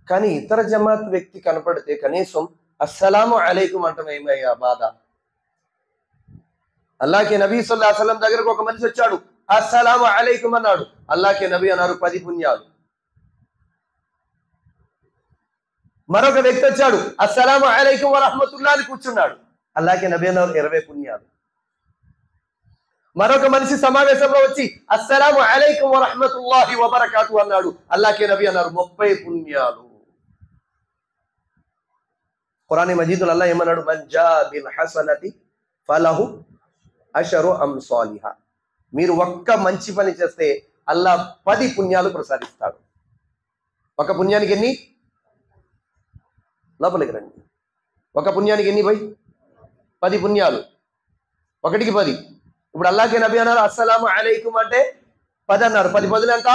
కానీ ఇతర జమాత్ వ్యక్తి కనపడితే కనీసం అస్సలాము అలైకుం అంటాం, ఏమయ్యా బాధ. అల్లాహ్కే నబీ సల్లల్లాహు అలైహి వసల్లం దగ్గరకు ఒక మనిషి వచ్చాడు, అస్సలాము అలైకుం అన్నాడు. అల్లాహ్కే నబీ అన్నారు 10 పుణ్యాలు. మరొక వ్యక్తి వచ్చాడు, అస్సలాము అలైకుం వరహ్మతుల్లాహ్ అని కూర్చున్నాడు. అల్లాహ్కే నబీ అన్నారు 20 పుణ్యాలు. మరొక మనిషి సమావేశంలో వచ్చి అస్సలాము అలైకుం వరహ్మతుల్లాహి వబరకాతుహు అన్నాడు. అల్లాహ్కే నబీ అన్నారు 30 పుణ్యాలు. ఖురాన్ మజీదులో అల్లాహ్ ఏమన్నాడు? మన్ జా బిల్ హసనతి ఫలహు అషరు అంసాలిహా. మీరు ఒక్క మంచి పని చేస్తే అల్లాహ్ 10 పుణ్యాలు ప్రసాదిస్తాడు. ఒక పుణ్యానికి ఎన్ని? లోపలికి రండి. ఒక పుణ్యానికి ఎన్ని భయ్? 10 పుణ్యాలు. ఒకటికి 10. ఇప్పుడు అల్లాహ్కే నబీ అన్నారు అస్సలాము అలైకుం అంటే 10 అన్నారు. 10 పదులు ఎంత?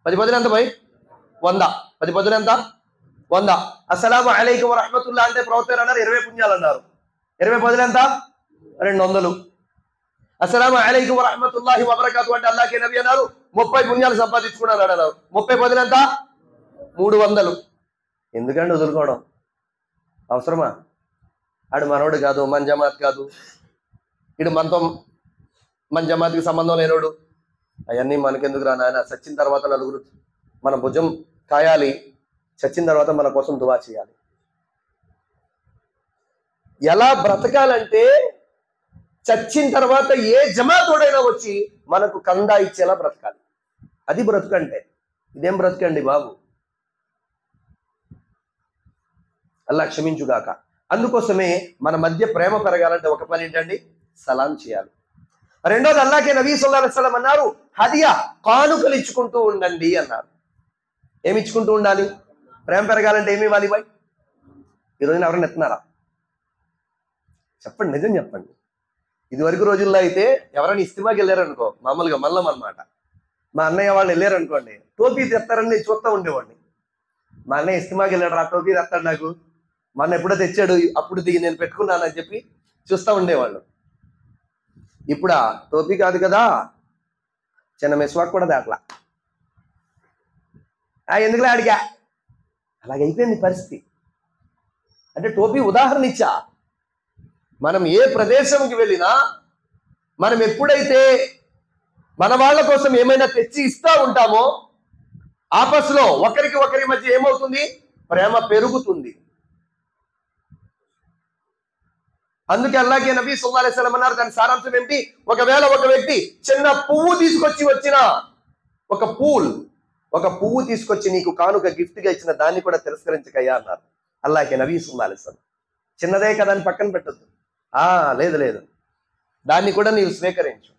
10 పదులు ఎంత భయ్? 100. 10 పదులు ఎంత? 100. అస్సలాము అలైకుం వరహ్మతుల్లాహ్ అంటే ప్రవక్త అన్నారు 20 పుణ్యాలు అన్నారు. 20 పదులు ఎంత? 200. అస్సలాము అలైకుం వరహ్మతుల్లాహి వబరకాతుహు అంటే అల్లాహ్కే నబీ అన్నారు 30 పుణ్యాలు సంపాదించుకున్నారు అన్నారు. 30 పదులు ఎంత? 300. ఎందుకంటే వదులుకోవడం అవసరమా? ఆడు మనోడు కాదు, మన జమాత్ కాదు, ఇడు మనతో మన జమాత్కి సంబంధం లేనోడు, అవన్నీ మనకెందుకు రా నాయన. చచ్చిన తర్వాత నలుగురు మన భుజం కాయాలి, చచ్చిన తర్వాత మన కోసం దువా చేయాలి. ఎలా బ్రతకాలంటే చచ్చిన తర్వాత ఏ జమాతోడైనా వచ్చి మనకు కందా ఇచ్చేలా బ్రతకాలి. అది బ్రతుకంటే. ఇదేం బ్రతకండి బాబు. అల్లాహ్ క్షమించుగాక. అందుకోసమే మన మధ్య ప్రేమ పెరగాలంటే ఒక పని ఏంటండి? సలాం చేయాలి. రెండోది అల్లాహ్కే నబీ సల్లల్లాహు అలైహి వసల్లం అన్నారు హదియా, కానుకలు ఇచ్చుకుంటూ ఉండండి అన్నారు. ఏమి ఇచ్చుకుంటూ ఉండాలి? ప్రేమ పెరగాలంటే ఏమి ఇవ్వాలి బాయ్? ఈరోజున ఎవరైనా ఎత్తున్నారా? చెప్పండి, నిజం చెప్పండి. ఇదివరకు రోజుల్లో అయితే ఎవరైనా ఇస్తిమాకి వెళ్ళారనుకో, మామూలుగా మల్లం అనమాట, మా అన్నయ్య వాళ్ళు వెళ్ళారనుకోండి, టోపీ తెస్తారని నేను చూస్తూ ఉండేవాడిని. మా అన్నయ్య ఇస్తిమాకి వెళ్ళాడు, రా టోపీ తెస్తాడు నాకు, మొన్న ఎప్పుడో తెచ్చాడు, అప్పుడు దిగి నేను పెట్టుకున్నానని చెప్పి చూస్తూ ఉండేవాళ్ళు. ఇప్పుడు టోపీ కాదు కదా, చిన్న మెస్వాక్ కూడా దాట్లా. ఎందుకులే అడిగా, అలాగైపోయింది పరిస్థితి. అంటే టోపీ ఉదాహరణ ఇచ్చా. మనం ఏ ప్రదేశంకి వెళ్ళినా మనం ఎప్పుడైతే మన వాళ్ళ కోసం ఏమైనా తెచ్చి ఇస్తా ఉంటామో ఆపస్లో ఒకరికి ఒకరి మధ్య ఏమవుతుంది? ప్రేమ పెరుగుతుంది. అందుకే అల్లాహ్కే నబీ సల్లల్లాహు అలైహి వసల్లం అన్నారు, దాని సారాంశం ఏంటి? ఒకవేళ ఒక వ్యక్తి చిన్న పువ్వు తీసుకొచ్చి వచ్చినా, ఒక పువ్వు తీసుకొచ్చి నీకు కానుక గిఫ్ట్ గా ఇచ్చిన దాన్ని కూడా తిరస్కరించకయ్యా అన్నారు అల్లాహ్కే నబీ సల్లల్లాహు అలైహి వసల్లం. చిన్నదే కదా అని పక్కన పెట్టద్దు. లేదు, దాన్ని కూడా నీవు స్వీకరించు.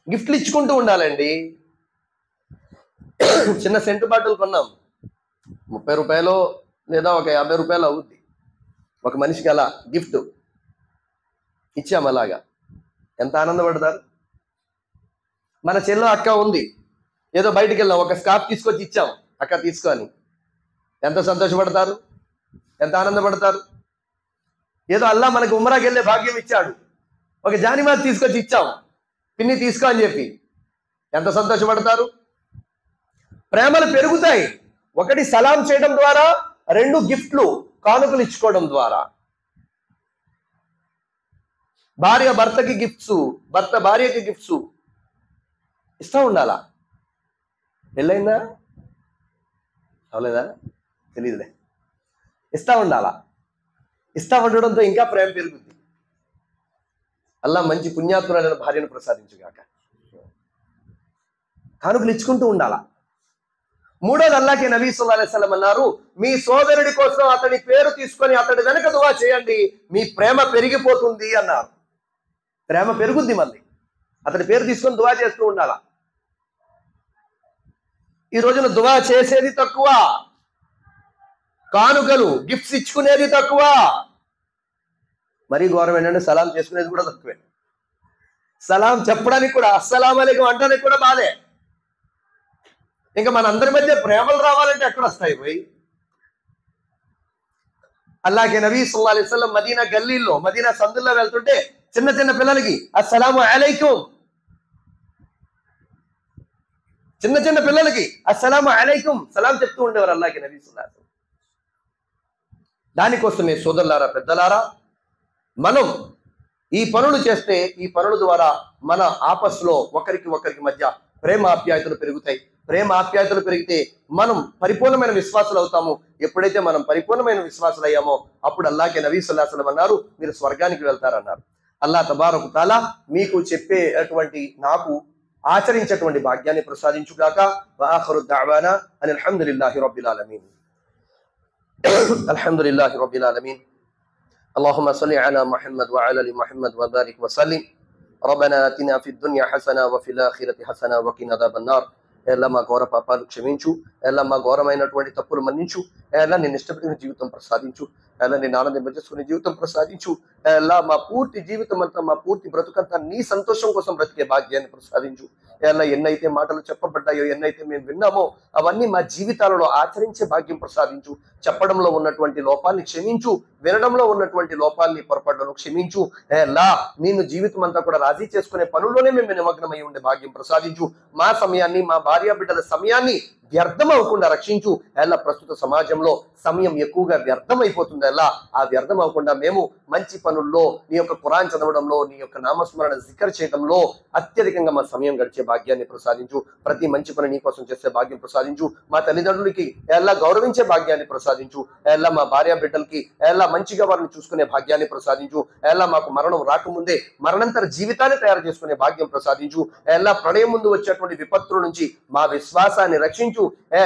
గిఫ్ట్లు ఇచ్చుకుంటూ ఉండాలండి. చిన్న సెంటు బాటిల్ కొన్నాం, 30 రూపాయలు లేదా ఒక 50 రూపాయలు అవుద్ది. ఒక మనిషికి అలా గిఫ్ట్ ఇచ్చాం. అలాగా ఎంత ఆనందపడతారు. మన చెల్లో అక్క ఉంది, ఏదో బయటికి వెళ్ళాం, ఒక స్కార్ఫ్ తీసుకొచ్చి ఇచ్చాం, అక్క తీసుకో అని. ఎంత సంతోషపడతారు, ఎంత ఆనందపడతారు. ఏదో అల్లాహ్ మనకు ఉమ్రాకి వెళ్ళే భాగ్యం ఇచ్చాడు, ఒక జానిమాత్ తీసుకొచ్చి ఇచ్చాం, పిన్ని తీసుకో అని చెప్పి ఎంత సంతోషపడతారు. ప్రేమలు పెరుగుతాయి. ఒకటి సలాం చేయడం ద్వారా, 2 గిఫ్ట్లు కానుకలు ఇచ్చుకోవడం ద్వారా. భార్య భర్తకి గిఫ్ట్స్, భర్త భార్యకి గిఫ్ట్స్ ఇస్తూ ఉండాలా. పెళ్ళైందా అవలేదా తెలియదులే, ఇస్తూ ఉండాలా. ఇస్తా ఉండడంతో ఇంకా ప్రేమ పెరుగుద్ది. అల్లా మంచి పుణ్యాత్ములైన భార్యను ప్రసాదించుగాక. కానుకలు ఇచ్చుకుంటూ ఉండాలా. మూడోది అల్లాహ్కి నబీ సల్లల్లాహు అలైహి వసల్లం అన్నారు, మీ సోదరుడి కోసం అతని పేరు తీసుకొని అతడి వెనక దువా చేయండి, మీ ప్రేమ పెరిగిపోతుంది అన్నారు. ప్రేమ పెరుగుద్ది. మళ్ళీ అతడి పేరు తీసుకొని దువా చేస్తూ ఉండాలా. ఈ రోజున దువా చేసేది తక్కువ, కానుకలు గిఫ్ట్స్ ఇచ్చుకునేది తక్కువ, మరీ ఘోరం ఏంటంటే సలాం చేసుకునేది కూడా తక్కువే. సలాం చెప్పడానికి కూడా, అస్సలాము అలైకుం అంటానికి కూడా బాధే. ఇంకా మన అందరి మధ్య ప్రేమలు రావాలంటే ఎక్కడ వస్తాయి పోయి? అల్లాహ్కి నబీ సల్లల్లాహు అలైహి వసల్లం మదీనా గల్లీల్లో, మదీనా సందుల్లో వెళ్తుంటే చిన్న చిన్న పిల్లలకి అస్సలాము అలైకుం, చిన్న చిన్న పిల్లలకి అస్సలాము అలైకుం సలాం చెప్తూ ఉండేవారు అల్లాహ్కి నబీ సల్లల్లాహు అలైహి వసల్లం. దానికోసమే సోదరులారా, పెద్దలారా, మనం ఈ పనులు చేస్తే ఈ పనుల ద్వారా మన ఆపస్సులో ఒకరికి మధ్య ప్రేమ ఆప్యాయతలు పెరుగుతాయి. ప్రేమ ఆప్యాయతలు పెరిగితే మనం పరిపూర్ణమైన విశ్వాసులు అవుతాము. ఎప్పుడైతే మనం పరిపూర్ణమైన విశ్వాసులు అయ్యామో అప్పుడు అల్లాహ్కి నబీ సల్లల్లాహు అలైహి వసల్లం అన్నారు, మీరు స్వర్గానికి వెళ్తారన్నారు. అల్లాహ్ తబారక తఆలా మీకు చెప్పేటువంటి, నాకు ఆచరించేటువంటి భాగ్యాన్ని ప్రసాదించుగాక. వఆఖిరు దఅవానా అనిల్ హమ్దులిల్లాహి రబ్బిల్ ఆలమీన్. అల్హమ్దులిల్లాహి రబ్బిల్ ఆలమీన్. اللهم صل على محمد وعلى ال محمد وبارك وسلم. ربنا آتنا في الدنيا حسنة وفي الآخرة حسنة وقنا عذاب النار. ఎల్లా మా ఘోర పాపాలు క్షమించు, ఎల్లా మా ఘోరమైనటువంటి తప్పులు మన్నించు, ఎల్లా నేను ఇష్టపడిన జీవితం ప్రసాదించు, ఎల్లా నేను ఆనందింపజేసుకునే జీవితం ప్రసాదించు, ఎల్లా మా పూర్తి జీవితం అంతా, మా పూర్తి బ్రతుకంతా నీ సంతోషం కోసం బ్రతికే భాగ్యాన్ని ప్రసాదించు. ఎల్లా ఎన్నైతే మాటలు చెప్పబడ్డాయో, ఎన్నైతే మేము విన్నామో అవన్నీ మా జీవితాలలో ఆచరించే భాగ్యం ప్రసాదించు. చెప్పడంలో ఉన్నటువంటి లోపాన్ని క్షమించు, వినడంలో ఉన్నటువంటి లోపాలని, పొరపాట్లను క్షమించు. ఎల్లా నేను జీవితం అంతా కూడా రాజీ చేసుకునే పనుల్లోనే మేము నిమగ్నమై ఉండే భాగ్యం ప్రసాదించు. మా సమయాన్ని, మా భార్య బిడ్డల సమయాన్ని వ్యర్థం అవ్వకుండా రక్షించు. ఎలా ప్రస్తుత సమాజంలో సమయం ఎక్కువగా వ్యర్థం అయిపోతుంది. ఎలా ఆ వ్యర్థం అవ్వకుండా మేము మంచి పనుల్లో, నీ యొక్క ఖురాన్ చదవడంలో, నీ యొక్క నామస్మరణ జికర్ చేయడంలో అత్యధికంగా మా సమయం గడిచే భాగ్యాన్ని ప్రసాదించు. ప్రతి మంచి పని నీ కోసం చేసే భాగ్యం ప్రసాదించు. మా తల్లిదండ్రులకి ఎలా గౌరవించే భాగ్యాన్ని ప్రసాదించు. ఎలా మా భార్య బిడ్డలకి ఎలా మంచిగా వారిని చూసుకునే భాగ్యాన్ని ప్రసాదించు. ఎలా మాకు మరణం రాకముందే మరణంతర జీవితాన్ని తయారు చేసుకునే భాగ్యం ప్రసాదించు. ఎలా ప్రళయం ముందు వచ్చేటువంటి విపత్తుల నుంచి మా విశ్వాసాన్ని రక్షించు.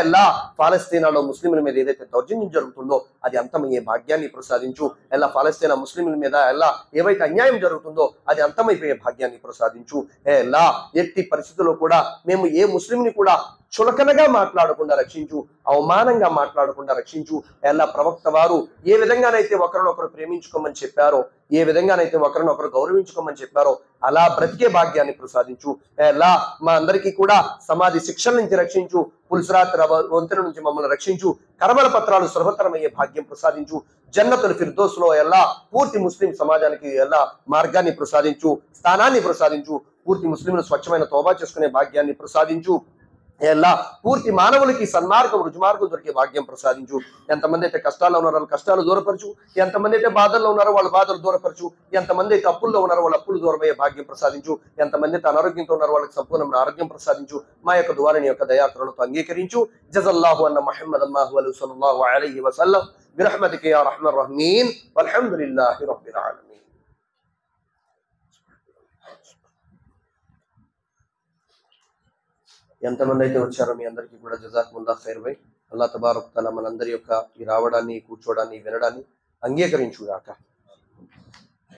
ఎలా పాలస్తీనాలో ముస్లింల మీద ఏదైతే దౌర్జన్యం జరుగుతుందో అది అంతమయ్యే భాగ్యాన్ని ప్రసాదించు. ఎలా పాలస్తీనా ముస్లింల మీద ఎలా ఏవైతే అన్యాయం జరుగుతుందో అది అంతమైపోయే భాగ్యాన్ని ప్రసాదించు. ఎలా ఎట్టి పరిస్థితుల్లో కూడా మేము ఏ ముస్లింని కూడా చులకనగా మాట్లాడకుండా రక్షించు, అవమానంగా మాట్లాడకుండా రక్షించు. ఎలా ప్రవక్త వారు ఏ విధంగానైతే ఒకరినొకరు ప్రేమించుకోమని చెప్పారో, ఏ విధంగానైతే ఒకరినొకరు గౌరవించుకోమని చెప్పారో అలా బ్రతికే భాగ్యాన్ని ప్రసాదించు. ఎలా మా అందరికీ కూడా సమాధి శిక్షల నుంచి రక్షించు. పుల్సరాత్ వంతెన నుంచి మమ్మల్ని రక్షించు. కర్మల పత్రాలు సులభతరమయ్యే భాగ్యం ప్రసాదించు. జన్నతుల్ ఫిర్దౌస్ లో ఎలా పూర్తి ముస్లిం సమాజానికి ఎలా మార్గాన్ని ప్రసాదించు, స్థానాన్ని ప్రసాదించు. పూర్తి ముస్లింలు స్వచ్ఛమైన తౌబా చేసుకునే భాగ్యాన్ని ప్రసాదించు. ఎలా పూర్తి మానవులకి సన్మార్గం, రుజుమార్గం దొరికే భాగ్యం ప్రసాదించు. ఎంతమంది అయితే కష్టాల్లో ఉన్నారో వాళ్ళ కష్టాలు దూరపరచు. ఎంతమంది అయితే బాధల్లో ఉన్నారో వాళ్ళ బాధలు దూరపరచు. ఎంతమంది అయితే అప్పుల్లో ఉన్నారో వాళ్ళ అప్పులు దూరమయ్యే భాగ్యం ప్రసాదించు. ఎంతమంది అయితే అనారోగ్యంతో ఉన్నారో వాళ్ళకి సంపూర్ణమైన ఆరోగ్యం ప్రసాదించు. మా యొక్క దువాని యొక్క దయాకరణతో అంగీకరించు. జజల్లాహు అన్న ముహమ్మద్ సల్లల్లాహు అలైహి వసల్లం బిరహ్మతిక యా రహ్మర్ రహీమ్ వల్హమ్దులిల్లాహి రబ్బిల్ ఆలమీన్. ఎంతమంది అయితే వచ్చారో మీ అందరికీ కూడా జజాకుముల్లాహ్ ఖైర్ బై. అల్లాహ్ తబారక్ తఆలా మనందరి యొక్క ఈ రావడాన్ని, కూర్చోవడాన్ని, వినడాన్ని అంగీకరించుగాక.